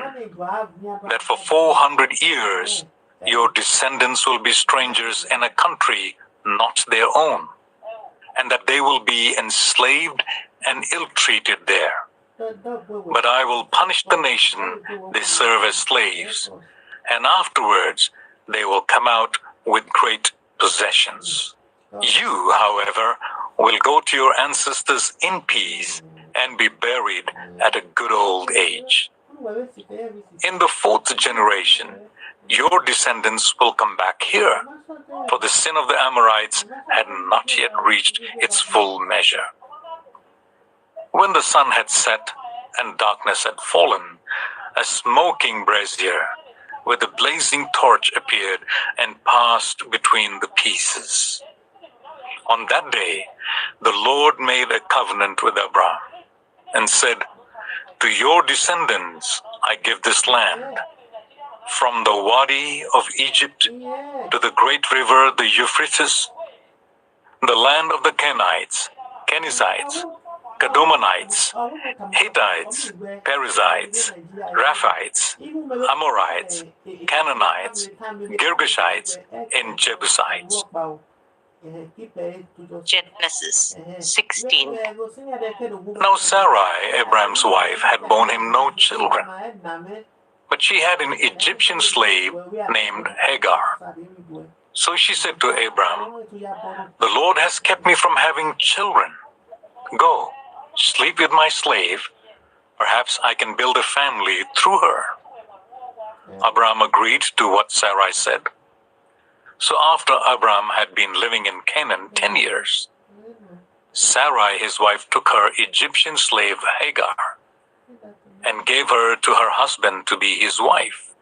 that for 400 years your descendants will be strangers in a country not their own, and that they will be enslaved and ill-treated there. But I will punish the nation they serve as slaves, and afterwards they will come out with great possessions. You, however, will go to your ancestors in peace and be buried at a good old age. In the 4th generation, your descendants will come back here, for the sin of the Amorites had not yet reached its full measure. When the sun had set and darkness had fallen, a smoking brazier with a blazing torch appeared and passed between the pieces. On that day, the Lord made a covenant with Abram and said, To your descendants I give this land, from the Wadi of Egypt to the great river, the Euphrates, the land of the Kenites, Kenizzites, Kadmonites, Hittites, Perizzites, Rephites, Amorites, Canaanites, Girgashites, and Jebusites. Genesis 16. Now Sarai, Abram's wife, had borne him no children, but she had an Egyptian slave named Hagar. So she said to Abram, The Lord has kept me from having children. Go, sleep with my slave. Perhaps I can build a family through her. Abram agreed to what Sarai said. So after Abram had been living in Canaan 10 years, Sarai, his wife, took her Egyptian slave Hagar and gave her to her husband to be his wife.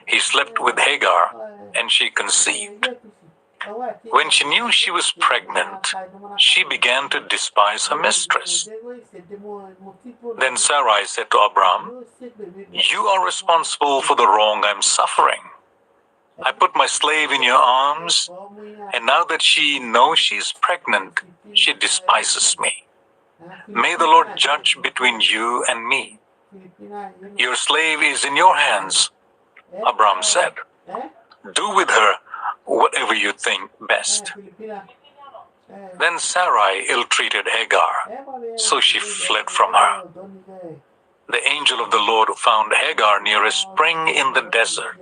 He slept with Hagar, and she conceived. When she knew she was pregnant, she began to despise her mistress. Then Sarai said to Abram, You are responsible for the wrong I'm suffering. I put my slave in your arms, and now that she knows she's pregnant, she despises me. May the Lord judge between you and me. Your slave is in your hands, Abram said. Do with her whatever you think best. Then Sarai ill-treated Hagar, so she fled from her. The angel of the Lord found Hagar near a spring in the desert.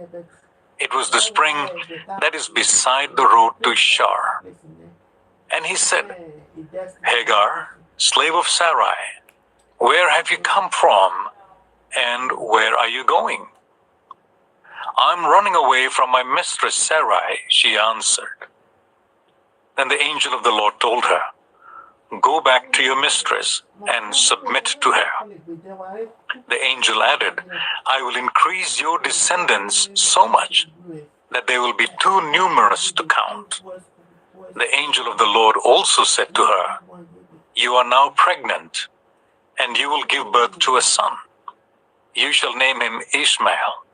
It was the spring that is beside the road to Shur. And he said, Hagar, slave of Sarai, where have you come from, and where are you going? I'm running away from my mistress Sarai, she answered. Then the angel of the Lord told her, Go back to your mistress and submit to her. The angel added, I will increase your descendants so much that they will be too numerous to count. The angel of the Lord also said to her, You are now pregnant, and you will give birth to a son. You shall name him Ishmael,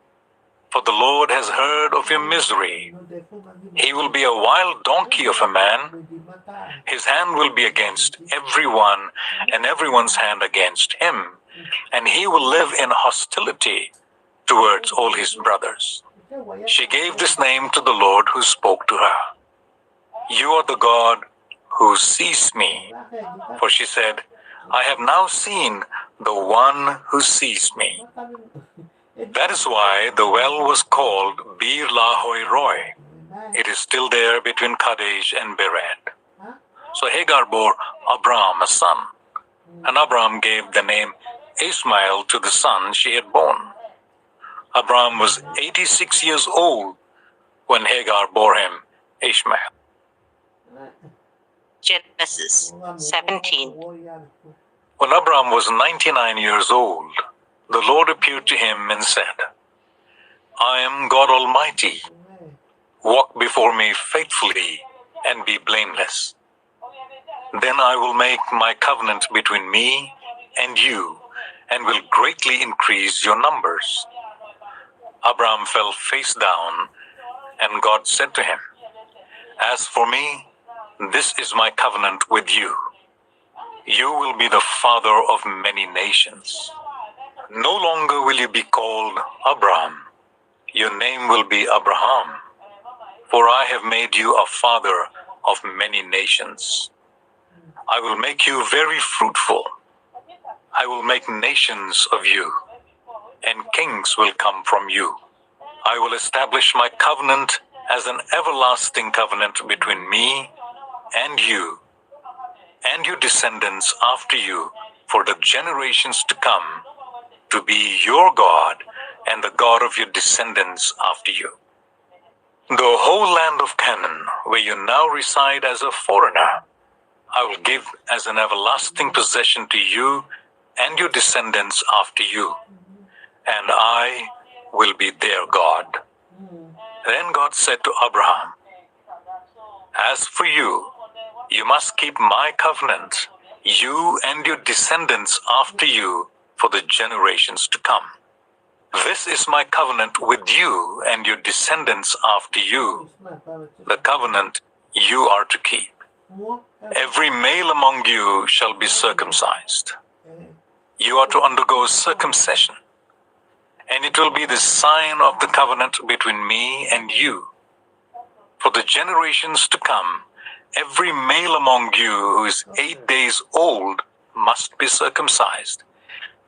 for the Lord has heard of your misery. He will be a wild donkey of a man. His hand will be against everyone, and everyone's hand against him, and he will live in hostility towards all his brothers. She gave this name to the Lord who spoke to her. You are the God who sees me. For she said, I have now seen the one who sees me. That is why the well was called Bir Lahoi Roy. It is still there between Kadesh and Bered. So Hagar bore Abram a son, and Abram gave the name Ishmael to the son she had born. Abram was 86 years old when Hagar bore him Ishmael. Genesis 17. When Abram was 99 years old, the Lord appeared to him and said, I am God Almighty. Walk before me faithfully and be blameless. Then I will make my covenant between me and you, and will greatly increase your numbers. Abram fell face down, and God said to him, As for me, this is my covenant with you. You will be the father of many nations. No longer will you be called Abram. Your name will be Abraham, for I have made you a father of many nations. I will make you very fruitful. I will make nations of you, and kings will come from you. I will establish my covenant as an everlasting covenant between me and you, and your descendants after you, for the generations to come, to be your God and the God of your descendants after you. The whole land of Canaan, where you now reside as a foreigner, I will give as an everlasting possession to you and your descendants after you, and I will be their God. Then God said to Abraham, As for you, you must keep my covenant, you and your descendants after you, for the generations to come. This is my covenant with you and your descendants after you, the covenant you are to keep. Every male among you shall be circumcised. You are to undergo circumcision, and it will be the sign of the covenant between me and you. For the generations to come, every male among you who is 8 days old must be circumcised,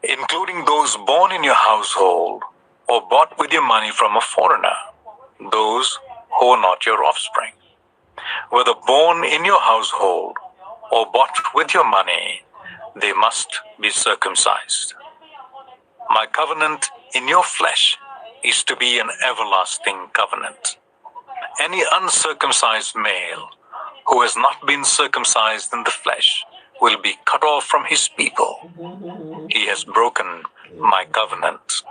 including those born in your household or bought with your money from a foreigner, those who are not your offspring. Whether born in your household or bought with your money, they must be circumcised. My covenant in your flesh is to be an everlasting covenant. Any uncircumcised male who has not been circumcised in the flesh will be cut off from his people. He has broken my covenant.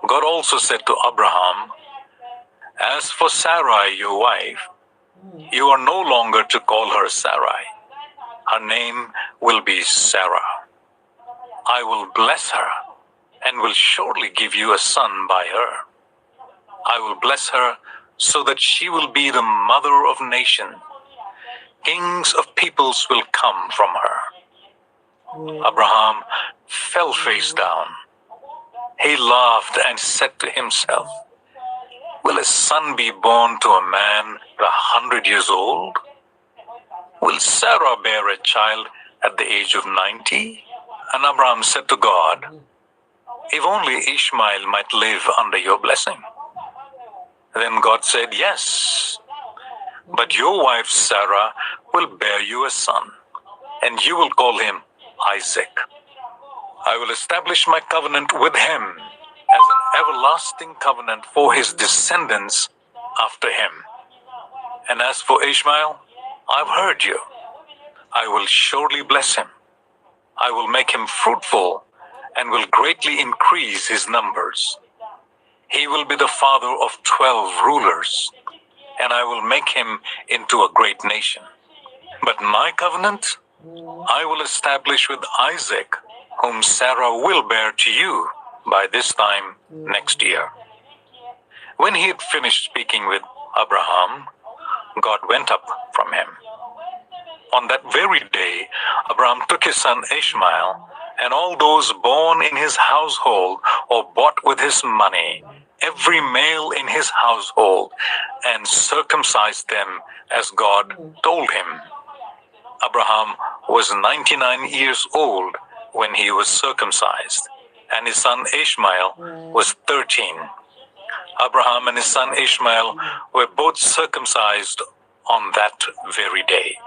God also said to Abraham, As for Sarai, your wife, you are no longer to call her Sarai. Her name will be Sarah. I will bless her and will surely give you a son by her. I will bless her so that she will be the mother of nations. Kings of peoples will come from her. Abraham fell face down. He laughed and said to himself, Will a son be born to a man 100 years old? Will Sarah bear a child at the age of 90? And Abraham said to God, If only Ishmael might live under your blessing. Then God said, Yes, but your wife Sarah will bear you a son, and you will call him Isaac. I will establish my covenant with him as an everlasting covenant for his descendants after him. And as for Ishmael, I've heard you. I will surely bless him. I will make him fruitful and will greatly increase his numbers. He will be the father of 12 rulers, and I will make him into a great nation. But my covenant I will establish with Isaac, whom Sarah will bear to you by this time next year. When he had finished speaking with Abraham, God went up from him. On that very day, Abraham took his son Ishmael and all those born in his household or bought with his money, every male in his household, and circumcised them as God told him. Abraham was 99 years old when he was circumcised, and his son Ishmael was 13. Abraham and his son Ishmael were both circumcised on that very day.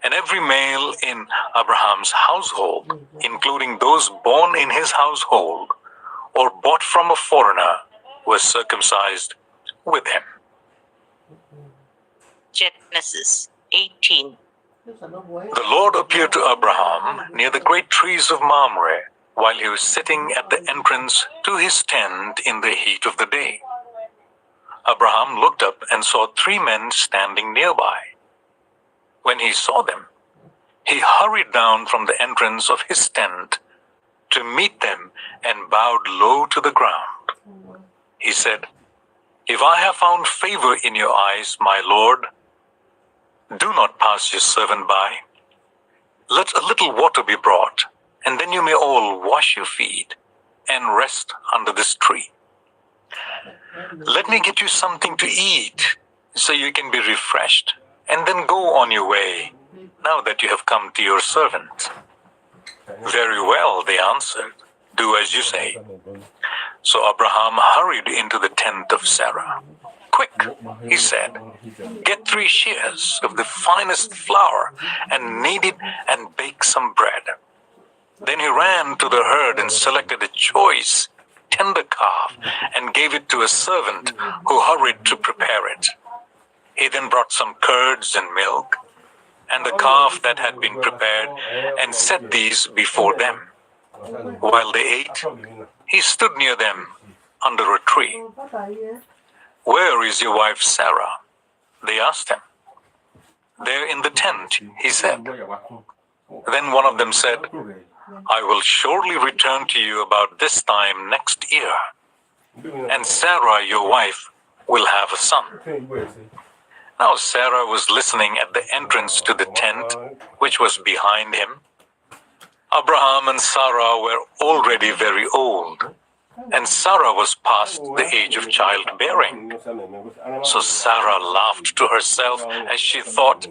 And every male in Abraham's household, including those born in his household or bought from a foreigner, was circumcised with him. Genesis 18. The Lord appeared to Abraham near the great trees of Mamre while he was sitting at the entrance to his tent in the heat of the day. Abraham looked up and saw 3 men standing nearby. When he saw them, he hurried down from the entrance of his tent to meet them and bowed low to the ground. He said, "If I have found favor in your eyes, my Lord, do not pass your servant by. Let a little water be brought, and then you may all wash your feet and rest under this tree. Let me get you something to eat so you can be refreshed, and then go on your way, now that you have come to your servant." "Very well," they answered. "Do as you say." So Abraham hurried into the tent of Sarah. "Quick," he said, "get 3 shears of the finest flour and knead it and bake some bread." Then he ran to the herd and selected a choice, tender calf and gave it to a servant who hurried to prepare it. He then brought some curds and milk and the calf that had been prepared and set these before them. While they ate, he stood near them under a tree. "Where is your wife Sarah?" they asked him. "There in the tent," he said. Then one of them said, "I will surely return to you about this time next year, and Sarah, your wife, will have a son." Now Sarah was listening at the entrance to the tent, which was behind him. Abraham and Sarah were already very old, and Sarah was past the age of childbearing. So Sarah laughed to herself as she thought,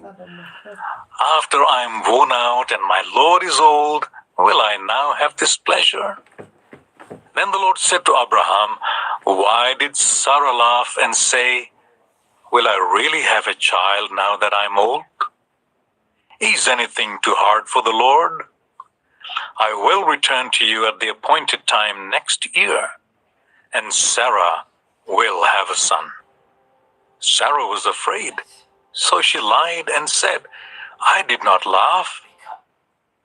"After I am worn out and my Lord is old, will I now have this pleasure?" Then the Lord said to Abraham, "Why did Sarah laugh and say, 'Will I really have a child now that I am old?' Is anything too hard for the Lord? I will return to you at the appointed time next year, and Sarah will have a son." Sarah was afraid, so she lied and said, "I did not laugh."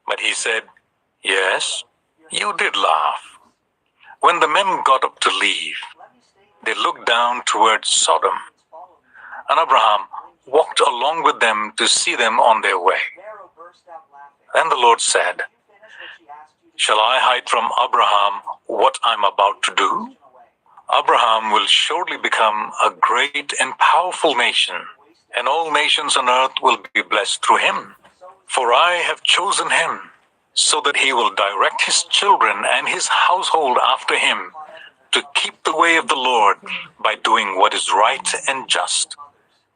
But he said, "Yes, you did laugh." When the men got up to leave, they looked down towards Sodom, and Abraham walked along with them to see them on their way. Then the Lord said, "Shall I hide from Abraham what I'm about to do? Abraham will surely become a great and powerful nation, and all nations on earth will be blessed through him. For I have chosen him, so that he will direct his children and his household after him to keep the way of the Lord by doing what is right and just,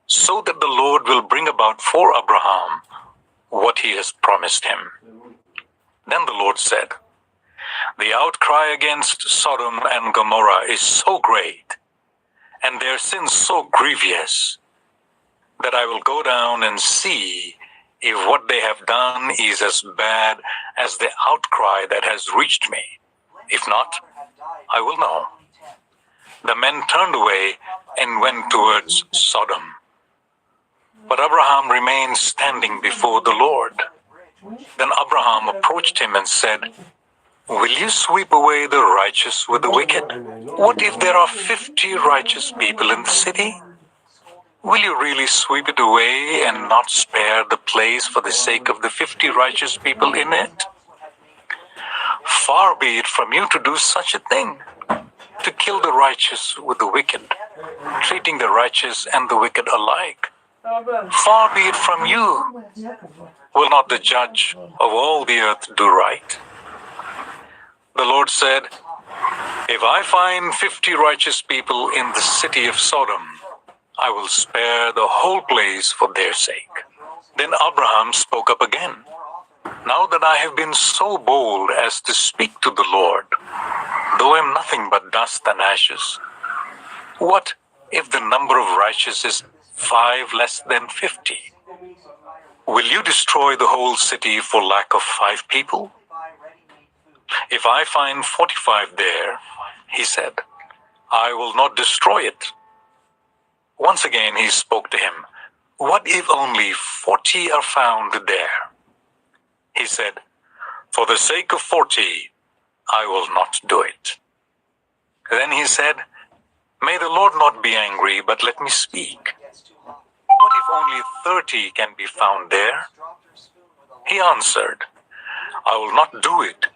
so that the Lord will bring about for Abraham what he has promised him." Then the Lord said, "The outcry against Sodom and Gomorrah is so great, and their sins so grievous, that I will go down and see if what they have done is as bad as the outcry that has reached me. If not, I will know." The men turned away and went towards Sodom. But Abraham remained standing before the Lord. Then Abraham approached him and said, "Will you sweep away the righteous with the wicked? What if there are 50 righteous people in the city? Will you really sweep it away and not spare the place for the sake of the 50 righteous people in it? Far be it from you to do such a thing, to kill the righteous with the wicked, treating the righteous and the wicked alike. Far be it from you. Will not the judge of all the earth do right?" The Lord said, "If I find 50 righteous people in the city of Sodom, I will spare the whole place for their sake." Then Abraham spoke up again. "Now that I have been so bold as to speak to the Lord, though I am nothing but dust and ashes, what if the number of righteous is 5 less than 50? Will you destroy the whole city for lack of 5 people? If I find 45 there," he said, "I will not destroy it." Once again he spoke to him, "What if only 40 are found there?" He said, "For the sake of 40, I will not do it." Then he said, "May the Lord not be angry, but let me speak. What if only 30 can be found there?" He answered, "I will not do it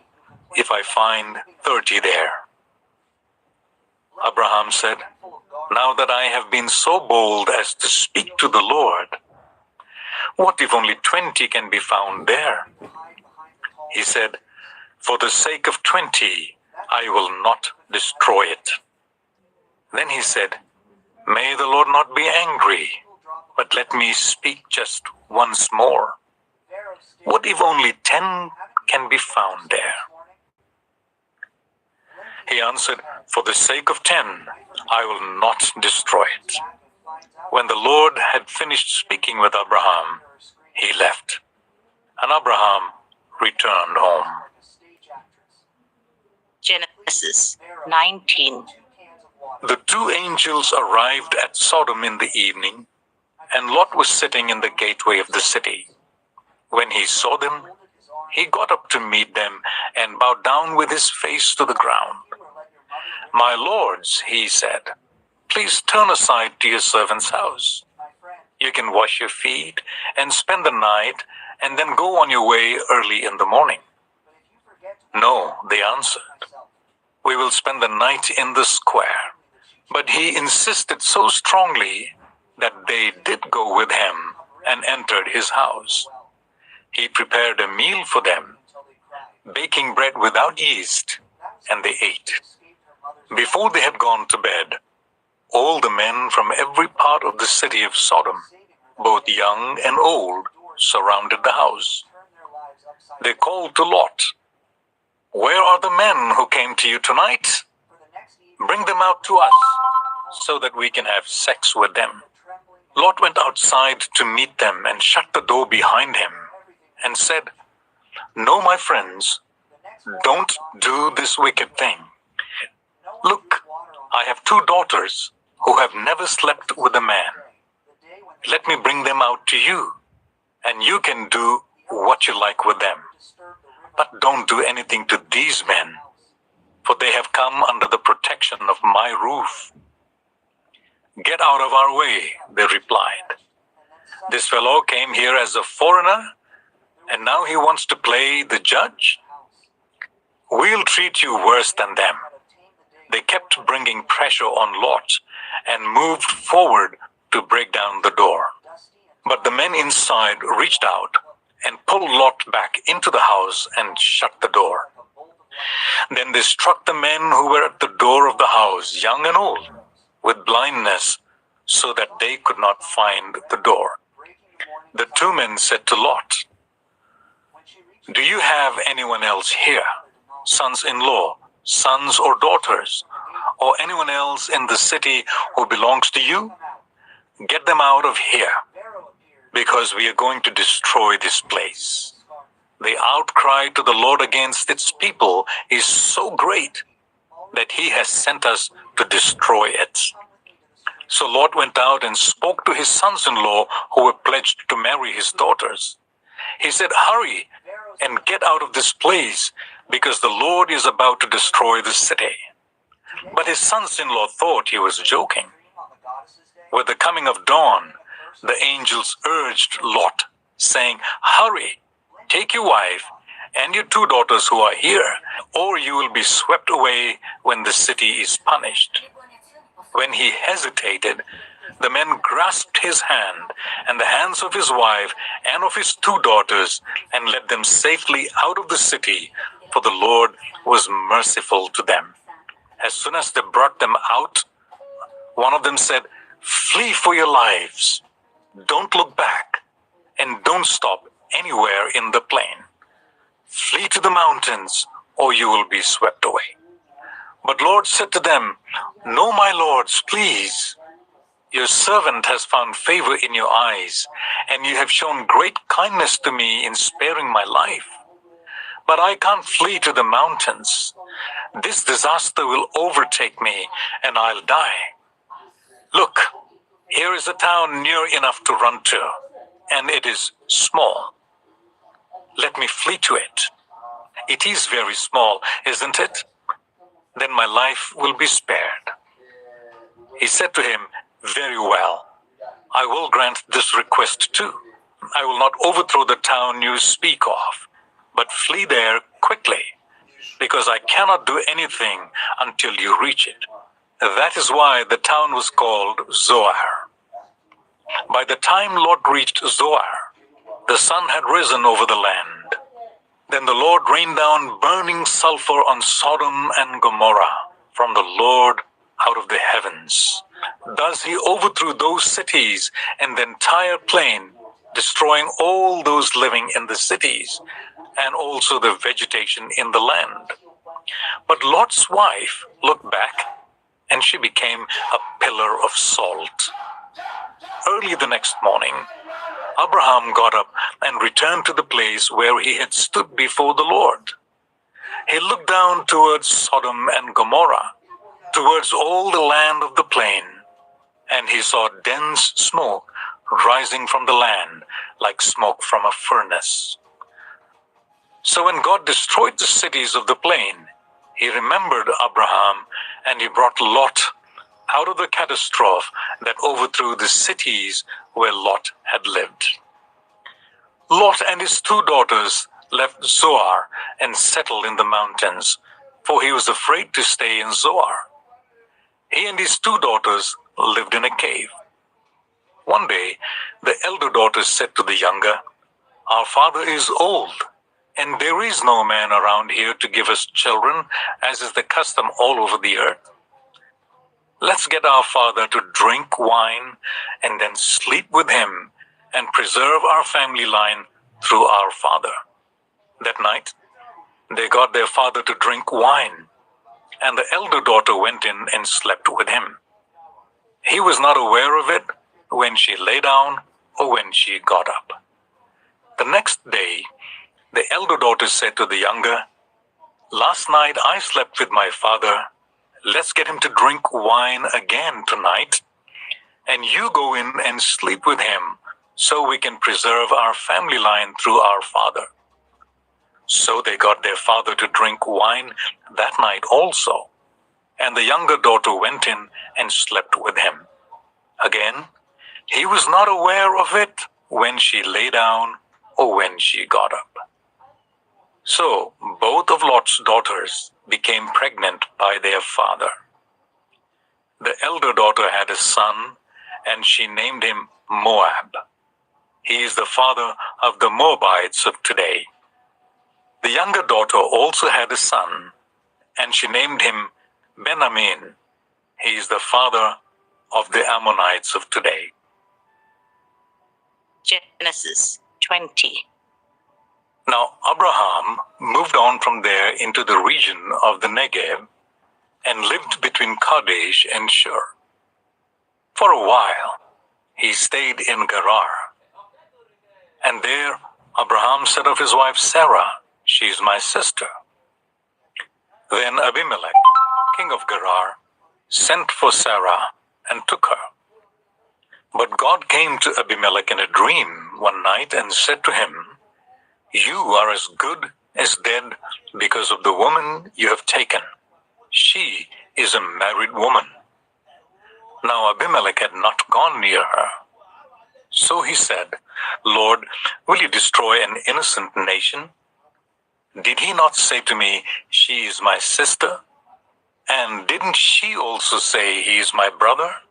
if I find 30 there." Abraham said, "Now that I have been so bold as to speak to the Lord, what if only 20 can be found there?" He said, "For the sake of 20, I will not destroy it." Then he said, "May the Lord not be angry, but let me speak just once more. What if only 10 can be found there?" He answered, "For the sake of 10, I will not destroy it." When the Lord had finished speaking with Abraham, he left, and Abraham returned home. Genesis 19. The 2 angels arrived at Sodom in the evening, and Lot was sitting in the gateway of the city. When he saw them, he got up to meet them and bowed down with his face to the ground. "My lords," he said, "please turn aside to your servant's house. You can wash your feet and spend the night and then go on your way early in the morning." "No," they answered, "we will spend the night in the square." But he insisted so strongly that they did go with him and entered his house. He prepared a meal for them, baking bread without yeast, and they ate. Before they had gone to bed, all the men from every part of the city of Sodom, both young and old, surrounded the house. They called to Lot, "Where are the men who came to you tonight? Bring them out to us, so that we can have sex with them." Lot went outside to meet them and shut the door behind him and said, "No, my friends, don't do this wicked thing. Look, I have 2 daughters who have never slept with a man. Let me bring them out to you, and you can do what you like with them. But don't do anything to these men, for they have come under the protection of my roof." "Get out of our way," they replied. "This fellow came here as a foreigner, and now he wants to play the judge? We'll treat you worse than them." They kept bringing pressure on Lot and moved forward to break down the door. But the men inside reached out and pulled Lot back into the house and shut the door. Then they struck the men who were at the door of the house, young and old, with blindness, so that they could not find the door. The 2 men said to Lot, "Do you have anyone else here, sons-in-law, sons or daughters, or anyone else in the city who belongs to you? Get them out of here, because we are going to destroy this place." The outcry to the Lord against its people is so great that he has sent us to destroy it. So Lot went out and spoke to his sons-in-law who were pledged to marry his daughters. He said, "Hurry and get out of this place, because the Lord is about to destroy the city." But his sons-in-law thought he was joking. With the coming of dawn, the angels urged Lot, saying, "Hurry, take your wife and your 2 daughters who are here, or you will be swept away when the city is punished." When he hesitated, the men grasped his hand and the hands of his wife and of his 2 daughters and led them safely out of the city, for the Lord was merciful to them. As soon as they brought them out, one of them said, "Flee for your lives. Don't look back and don't stop anywhere in the plain. Flee to the mountains, or you will be swept away." But Lord said to them, "No, my lords, please. Your servant has found favor in your eyes, and you have shown great kindness to me in sparing my life. But I can't flee to the mountains. This disaster will overtake me, and I'll die. Look, here is a town near enough to run to, and it is small. Let me flee to it. It is very small, isn't it? Then my life will be spared." He said to him, "Very well. I will grant this request too. I will not overthrow the town you speak of, but flee there quickly, because I cannot do anything until you reach it." That is why the town was called Zoar. By the time Lot reached Zoar, the sun had risen over the land. Then the Lord rained down burning sulfur on Sodom and Gomorrah from the Lord out of the heavens. Thus he overthrew those cities and the entire plain, destroying all those living in the cities and also the vegetation in the land. But Lot's wife looked back, and she became a pillar of salt. Early the next morning, Abraham got up and returned to the place where he had stood before the Lord. He looked down towards Sodom and Gomorrah, towards all the land of the plain, and he saw dense smoke rising from the land like smoke from a furnace. So when God destroyed the cities of the plain, he remembered Abraham, and he brought Lot out of the catastrophe that overthrew the cities where Lot had lived. Lot and his 2 daughters left Zoar and settled in the mountains, for he was afraid to stay in Zoar. He and his 2 daughters lived in a cave. One day, the elder daughter said to the younger, "Our father is old, and there is no man around here to give us children, as is the custom all over the earth. Let's get our father to drink wine and then sleep with him and preserve our family line through our father." That night, they got their father to drink wine, and the elder daughter went in and slept with him. He was not aware of it when she lay down or when she got up. The next day, the elder daughter said to the younger, "Last night I slept with my father. Let's get him to drink wine again tonight, and you go in and sleep with him so we can preserve our family line through our father." So they got their father to drink wine that night also, and the younger daughter went in and slept with him. Again, he was not aware of it when she lay down or when she got up. So both of Lot's daughters became pregnant by their father. The elder daughter had a son, and she named him Moab. He is the father of the Moabites of today. The younger daughter also had a son, and she named him Ben-Amin. He is the father of the Ammonites of today. Genesis 20. Now Abraham moved on from there into the region of the Negev and lived between Kadesh and Shur. For a while, he stayed in Gerar. And there Abraham said of his wife Sarah, "She is my sister." Then Abimelech, king of Gerar, sent for Sarah and took her. But God came to Abimelech in a dream one night and said to him, You are as good as dead because of the woman you have taken. She is a married woman." Now Abimelech had not gone near her. So he said, "Lord, will you destroy an innocent nation? Did he not say to me, 'She is my sister'? And didn't she also say, 'He is my brother'?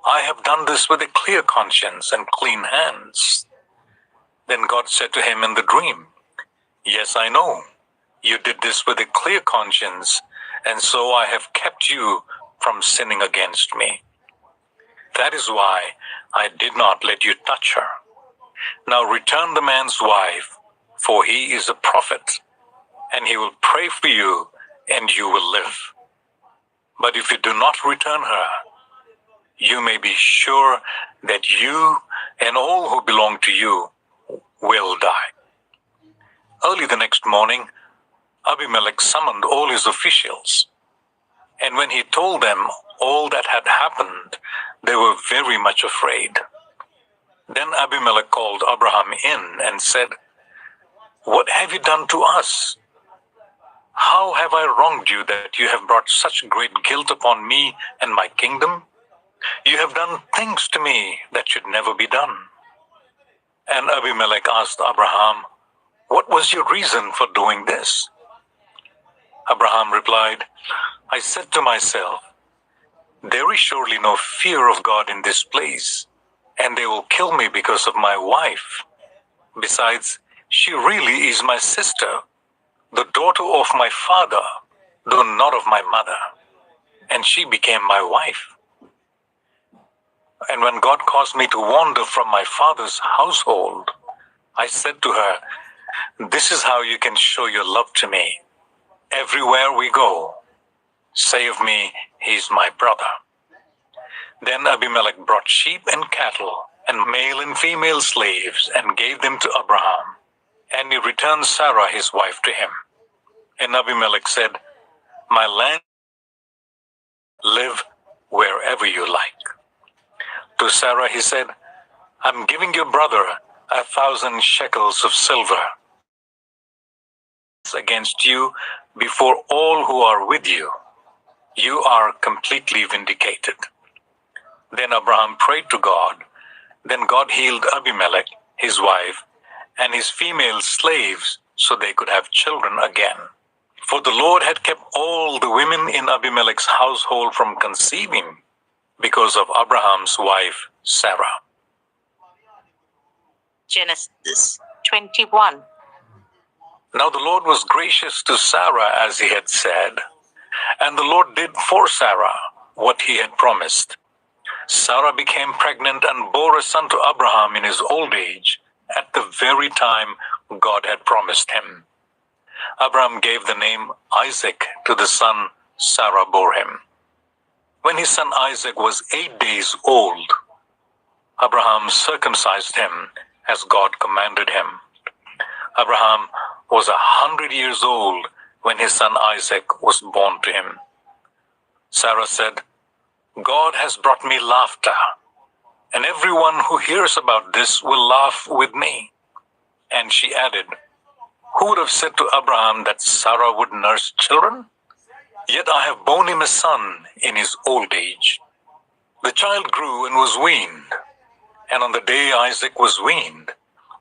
I have done this with a clear conscience and clean hands." Then God said to him in the dream, "Yes, I know. You did this with a clear conscience, and so I have kept you from sinning against me. That is why I did not let you touch her. Now return the man's wife, for he is a prophet, and he will pray for you, and you will live. But if you do not return her, you may be sure that you and all who belong to you will die." Early the next morning, Abimelech summoned all his officials, and when he told them all that had happened, they were very much afraid. Then Abimelech called Abraham in and said, "What have you done to us? How have I wronged you that you have brought such great guilt upon me and my kingdom? You have done things to me that should never be done." And Abimelech asked Abraham, "What was your reason for doing this?" Abraham replied, "I said to myself, 'There is surely no fear of God in this place, and they will kill me because of my wife. Besides, she really is my sister, the daughter of my father, though not of my mother, and she became my wife. And when God caused me to wander from my father's household, I said to her, "This is how you can show your love to me. Everywhere we go, say of me, 'He's my brother.'" Then Abimelech brought sheep and cattle and male and female slaves and gave them to Abraham, and he returned Sarah his wife to him. And Abimelech said, "My land, live wherever you like." To Sarah he said, "I'm giving your brother 1,000 shekels of silver against you before all who are with you. You are completely vindicated." Then Abraham prayed to God. Then God healed Abimelech, his wife, and his female slaves so they could have children again. For the Lord had kept all the women in Abimelech's household from conceiving because of Abraham's wife, Sarah. Genesis 21. Now the Lord was gracious to Sarah as he had said, and the Lord did for Sarah what he had promised. Sarah became pregnant and bore a son to Abraham in his old age, at the very time God had promised him. Abraham gave the name Isaac to the son Sarah bore him. When his son Isaac was 8 days old, Abraham circumcised him as God commanded him. Abraham was 100 years old when his son Isaac was born to him. Sarah said, "God has brought me laughter, and everyone who hears about this will laugh with me." And she added, "Who would have said to Abraham that Sarah would nurse children? Yet I have borne him a son in his old age." The child grew and was weaned, and on the day Isaac was weaned,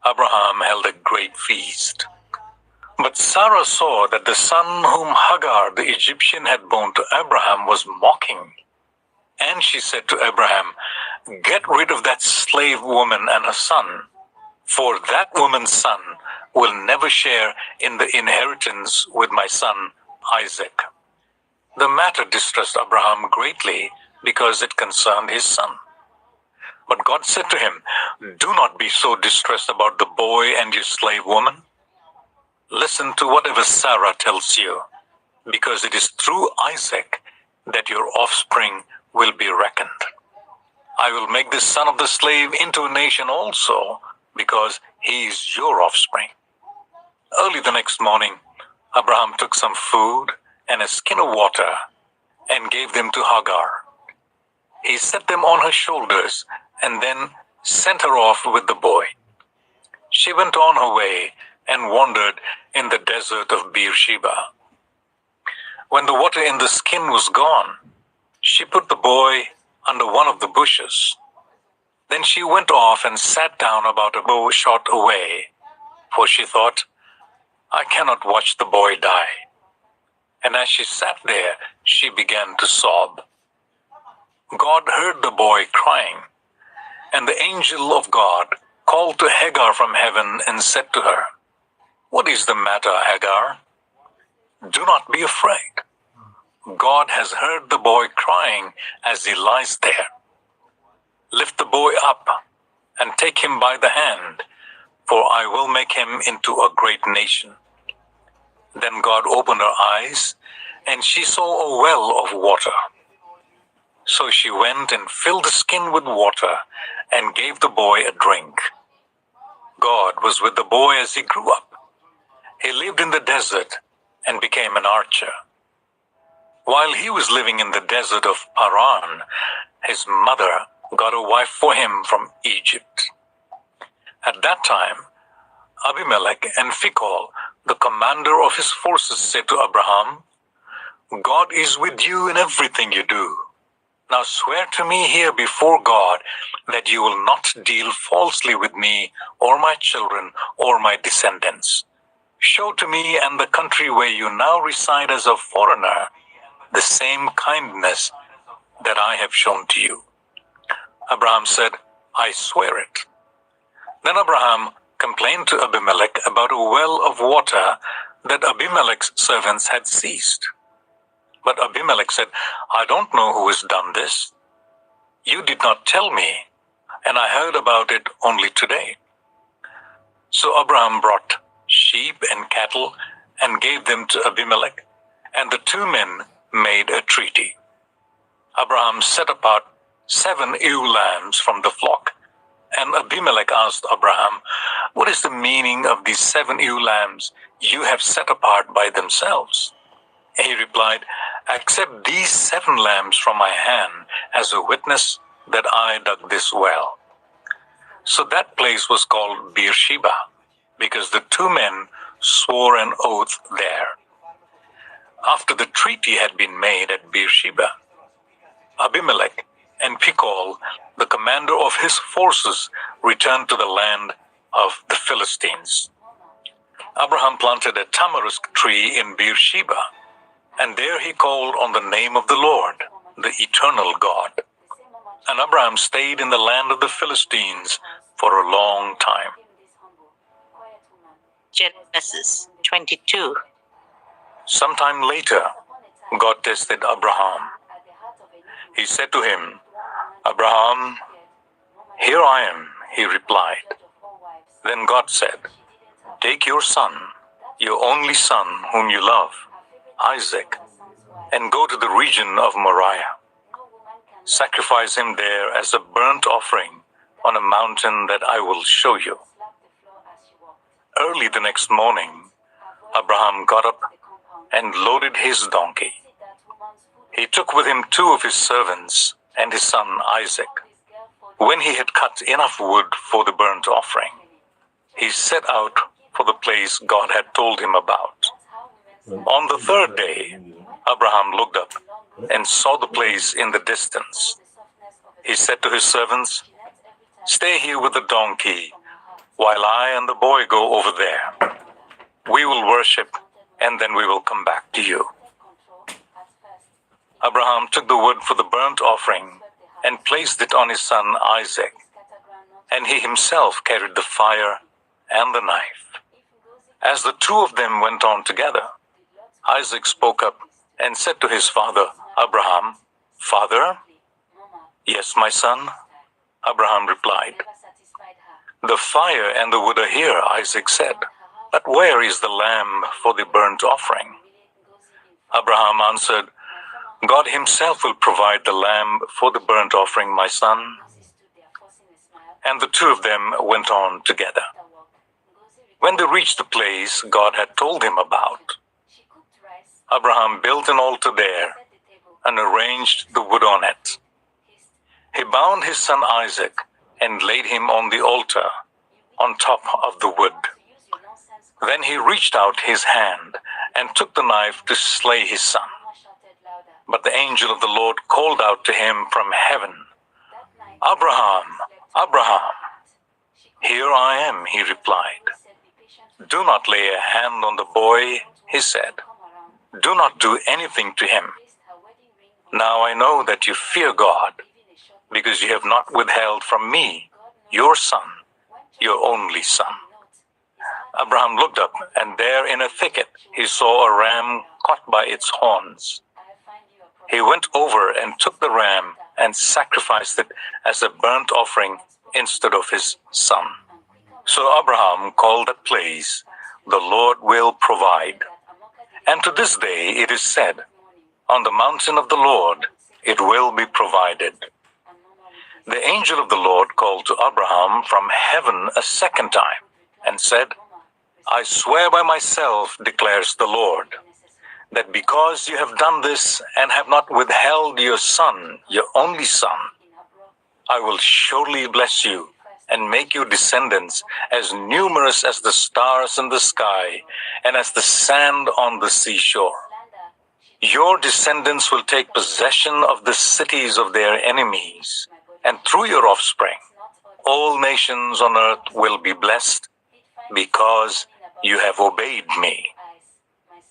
Abraham held a great feast. But Sarah saw that the son whom Hagar the Egyptian had borne to Abraham was mocking. And she said to Abraham, "Get rid of that slave woman and her son, for that woman's son will never share in the inheritance with my son Isaac." The matter distressed Abraham greatly because it concerned his son. But God said to him, "Do not be so distressed about the boy and your slave woman. Listen to whatever Sarah tells you, because it is through Isaac that your offspring will be reckoned. I will make this son of the slave into a nation also, because he is your offspring." Early the next morning, Abraham took some food and a skin of water and gave them to Hagar. He set them on her shoulders and then sent her off with the boy. She went on her way and wandered in the desert of Beersheba. When the water in the skin was gone, she put the boy under one of the bushes. Then she went off and sat down about a bow shot away, for she thought, I cannot watch the boy die. And as she sat there, she began to sob. God heard the boy crying, and the angel of God called to Hagar from heaven and said to her, What is the matter, Hagar? Do not be afraid. God has heard the boy crying as he lies there. Lift the boy up and take him by the hand, for I will make him into a great nation. Then God opened her eyes, and she saw a well of water. So she went and filled the skin with water and gave the boy a drink. God was with the boy as he grew up. He lived in the desert and became an archer. While he was living in the desert of Paran, his mother got a wife for him from Egypt. At that time, Abimelech and Phicol, the commander of his forces, said to Abraham, God is with you in everything you do. Now swear to me here before God that you will not deal falsely with me or my children or my descendants. Show to me and the country where you now reside as a foreigner the same kindness that I have shown to you. Abraham said, I swear it. Then Abraham complained to Abimelech about a well of water that Abimelech's servants had seized. But Abimelech said, I don't know who has done this. You did not tell me, and I heard about it only today. So Abraham brought sheep and cattle and gave them to Abimelech, and the two men made a treaty. Abraham set apart 7 ewe lambs from the flock, and Abimelech asked Abraham, What is the meaning of these 7 ewe lambs you have set apart by themselves? He replied, Accept these 7 lambs from my hand as a witness that I dug this well. So that place was called Beersheba, because the 2 men swore an oath there. After the treaty had been made at Beersheba, Abimelech and Phicol, the commander of his forces, returned to the land of the Philistines. Abraham planted a tamarisk tree in Beersheba, and there he called on the name of the Lord, the eternal God. And Abraham stayed in the land of the Philistines for a long time. Genesis 22. Sometime later, God tested Abraham. He said to him, Abraham, here I am, he replied. Then God said, Take your son, your only son whom you love, Isaac, and go to the region of Moriah. Sacrifice him there as a burnt offering on a mountain that I will show you. Early the next morning, Abraham got up and loaded his donkey. He took with him 2 of his servants and his son Isaac. When he had cut enough wood for the burnt offering, he set out for the place God had told him about. On the 3rd day, Abraham looked up and saw the place in the distance. He said to his servants, Stay here with the donkey while I and the boy go over there. We will worship, and then we will come back to you. Abraham took the wood for the burnt offering and placed it on his son Isaac, and he himself carried the fire and the knife. As the 2 of them went on together, Isaac spoke up and said to his father, Abraham, Father? Yes, my son, Abraham replied. The fire and the wood are here, Isaac said, but where is the lamb for the burnt offering? Abraham answered, God himself will provide the lamb for the burnt offering, my son. And the 2 of them went on together. When they reached the place God had told him about, Abraham built an altar there and arranged the wood on it. He bound his son Isaac and laid him on the altar, on top of the wood. Then he reached out his hand and took the knife to slay his son. But the angel of the Lord called out to him from heaven, "Abraham, Abraham." "Here I am," he replied. "Do not lay a hand on the boy," he said. "Do not do anything to him. Now I know that you fear God, because you have not withheld from me your son, your only son." Abraham looked up, and there in a thicket he saw a ram caught by its horns. He went over and took the ram and sacrificed it as a burnt offering instead of his son. So Abraham called that place, "The Lord will provide." And to this day it is said, "On the mountain of the Lord it will be provided." The angel of the Lord called to Abraham from heaven a second time and said, "I swear by myself, declares the Lord, that because you have done this and have not withheld your son, your only son, I will surely bless you and make your descendants as numerous as the stars in the sky and as the sand on the seashore. Your descendants will take possession of the cities of their enemies, and through your offspring, all nations on earth will be blessed because you have obeyed me."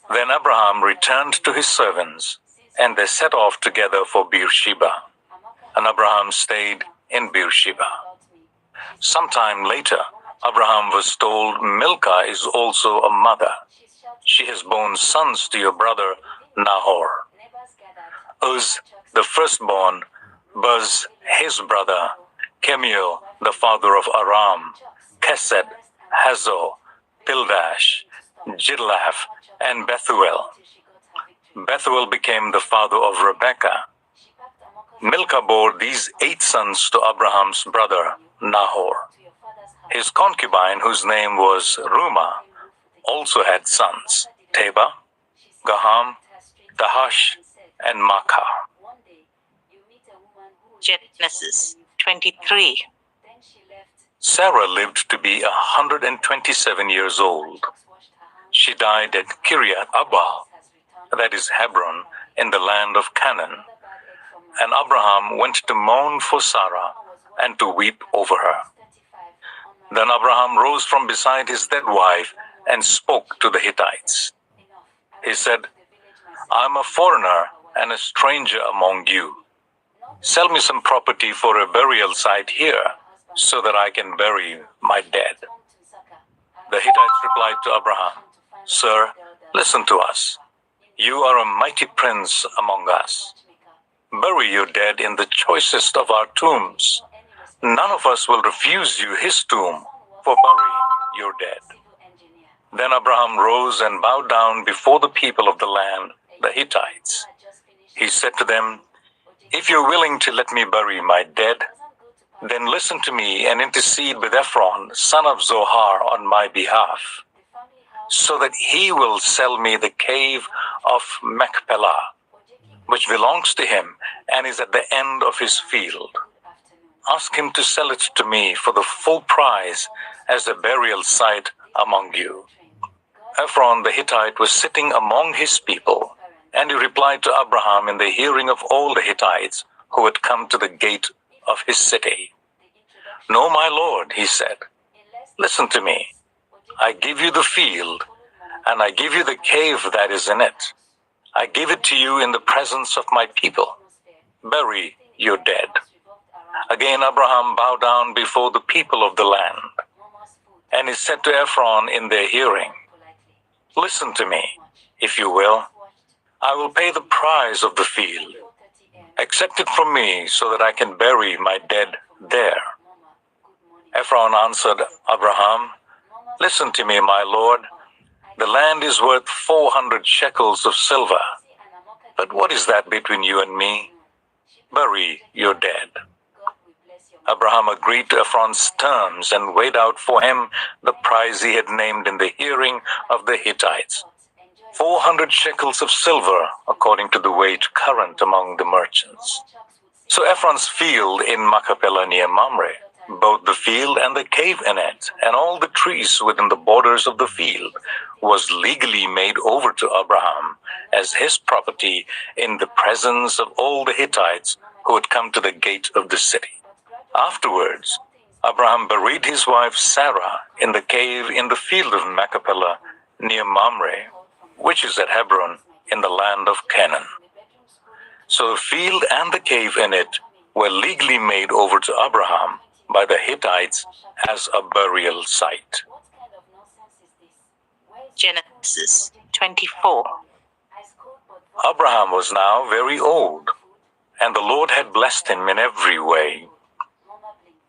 Then Abraham returned to his servants, and they set off together for Beersheba. And Abraham stayed in Beersheba. Sometime later, Abraham was told, "Milcah is also a mother. She has borne sons to your brother Nahor. Uz, the firstborn, Buz, his brother, Kemuel, the father of Aram, Kesed, Hazo, Pildash, Jidlaph, and Bethuel. Bethuel became the father of Rebekah. Milcah bore these 8 sons to Abraham's brother Nahor. His concubine, whose name was Rumah, also had sons, Teba, Gaham, Tahash, and Makkah. Genesis 23. Sarah lived to be 127 years old. She died at Kiryat Arba, that is Hebron, in the land of Canaan. And Abraham went to mourn for Sarah and to weep over her. Then Abraham rose from beside his dead wife and spoke to the Hittites. He said, "I am a foreigner and a stranger among you. Sell me some property for a burial site here, so that I can bury my dead." The Hittites replied to Abraham, "Sir, listen to us. You are a mighty prince among us. Bury your dead in the choicest of our tombs. None of us will refuse you his tomb for burying your dead." Then Abraham rose and bowed down before the people of the land, the Hittites. He said to them, "If you're willing to let me bury my dead, then listen to me and intercede with Ephron, son of Zohar, on my behalf, so that he will sell me the cave of Machpelah, which belongs to him and is at the end of his field. Ask him to sell it to me for the full price as a burial site among you." Ephron the Hittite was sitting among his people, and he replied to Abraham in the hearing of all the Hittites who had come to the gate of his city. "No, my lord," he said, "listen to me. I give you the field, and I give you the cave that is in it. I give it to you in the presence of my people. Bury your dead." Again Abraham bowed down before the people of the land, and he said to Ephron in their hearing, "Listen to me, if you will. I will pay the price of the field. Accept it from me so that I can bury my dead there." Ephron answered Abraham, "Listen to me, my lord. The land is worth 400 shekels of silver. But what is that between you and me? Bury your dead." Abraham agreed to Ephron's terms and weighed out for him the price he had named in the hearing of the Hittites, 400 shekels of silver, according to the weight current among the merchants. So Ephron's field in Machpelah near Mamre Both the field and the cave in it, and all the trees within the borders of the field, was legally made over to Abraham as his property in the presence of all the Hittites who had come to the gate of the city. Afterwards, Abraham buried his wife Sarah in the cave in the field of Machpelah near Mamre, which is at Hebron in the land of Canaan. So the field and the cave in it were legally made over to Abraham by the Hittites as a burial site. Genesis 24. Abraham was now very old, and the Lord had blessed him in every way.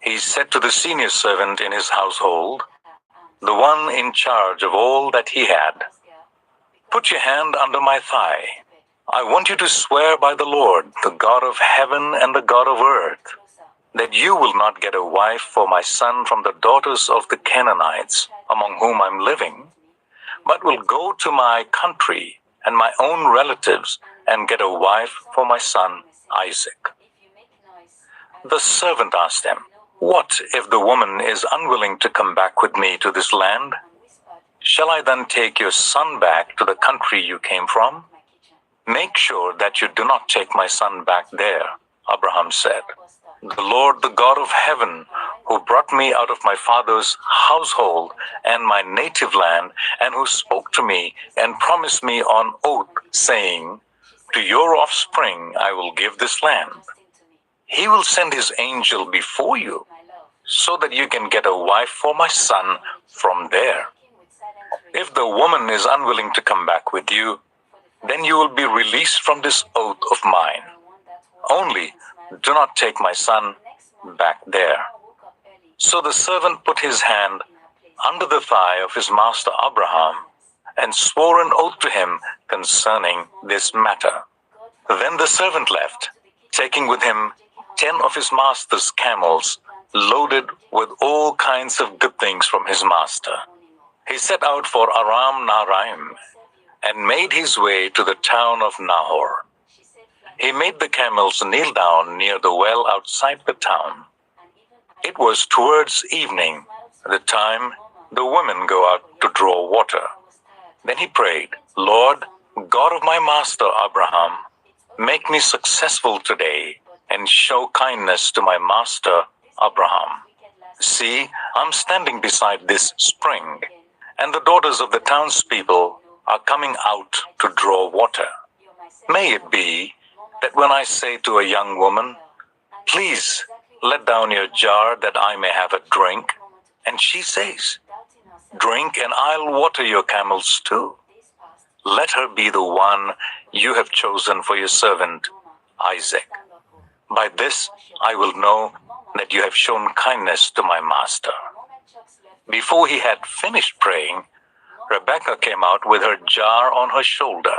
He said to the senior servant in his household, the one in charge of all that he had, "Put your hand under my thigh. I want you to swear by the Lord, the God of heaven and the God of earth, that you will not get a wife for my son from the daughters of the Canaanites, among whom I'm living, but will go to my country and my own relatives and get a wife for my son Isaac." The servant asked him, "What if the woman is unwilling to come back with me to this land? Shall I then take your son back to the country you came from?" "Make sure that you do not take my son back there," Abraham said. "The Lord, the God of heaven, who brought me out of my father's household and my native land, and who spoke to me and promised me on oath, saying, 'To your offspring I will give this land.' He will send his angel before you, so that you can get a wife for my son from there. If the woman is unwilling to come back with you, then you will be released from this oath of mine. Only do not take my son back there." So the servant put his hand under the thigh of his master Abraham and swore an oath to him concerning this matter. Then the servant left, taking with him 10 of his master's camels, loaded with all kinds of good things from his master. He set out for Aram Naharaim and made his way to the town of Nahor. He made the camels kneel down near the well outside the town. It was towards evening, the time the women go out to draw water. Then he prayed, "Lord, God of my master Abraham, make me successful today and show kindness to my master Abraham. See, I'm standing beside this spring, and the daughters of the townspeople are coming out to draw water. May it be that when I say to a young woman, 'Please let down your jar that I may have a drink,' and she says, 'Drink and I'll water your camels too,' let her be the one you have chosen for your servant Isaac. By this I will know that you have shown kindness to my master." Before he had finished praying, Rebekah came out with her jar on her shoulder.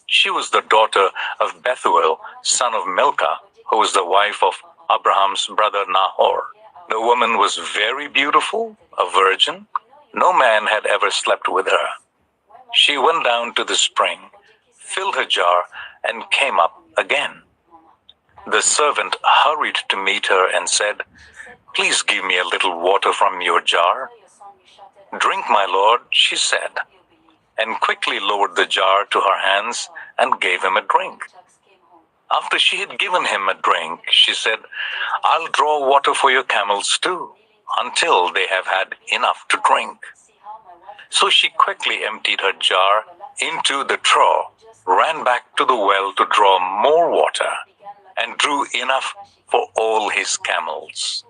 She was the daughter of Bethuel, son of Milcah, who was the wife of Abraham's brother Nahor. The woman was very beautiful, a virgin. No man had ever slept with her. She went down to the spring, filled her jar, and came up again. The servant hurried to meet her and said, "Please give me a little water from your jar." "Drink, my lord," she said, and quickly lowered the jar to her hands and gave him a drink. After she had given him a drink, she said, "I'll draw water for your camels too, until they have had enough to drink." So she quickly emptied her jar into the trough, ran back to the well to draw more water, and drew enough for all his camels.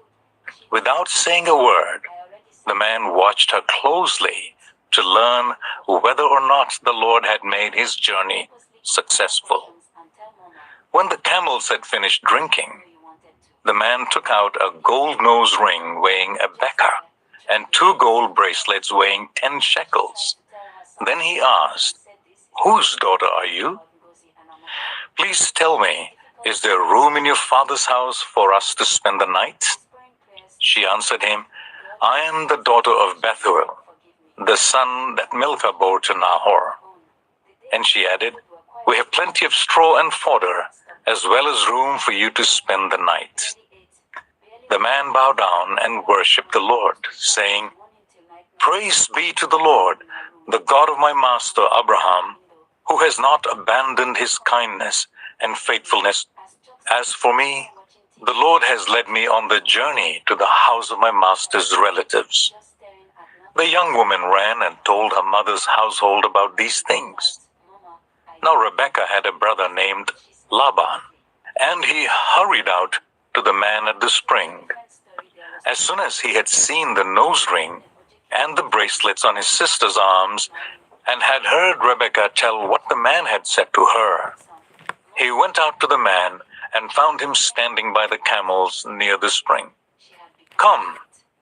Without saying a word, the man watched her closely to learn whether or not the Lord had made his journey successful. When the camels had finished drinking, the man took out a gold nose ring weighing a bekah and 2 gold bracelets weighing 10 shekels. Then he asked, "Whose daughter are you? Please tell me, is there room in your father's house for us to spend the night?" She answered him, "I am the daughter of Bethuel, the son that Milcah bore to Nahor." And she added, "We have plenty of straw and fodder, as well as room for you to spend the night." The man bowed down and worshipped the Lord, saying, "Praise be to the Lord, the God of my master Abraham, who has not abandoned his kindness and faithfulness. As for me, the Lord has led me on the journey to the house of my master's relatives." The young woman ran and told her mother's household about these things. Now Rebekah had a brother named Laban, and he hurried out to the man at the spring. As soon as he had seen the nose ring and the bracelets on his sister's arms, and had heard Rebekah tell what the man had said to her, he went out to the man and found him standing by the camels near the spring. "Come,"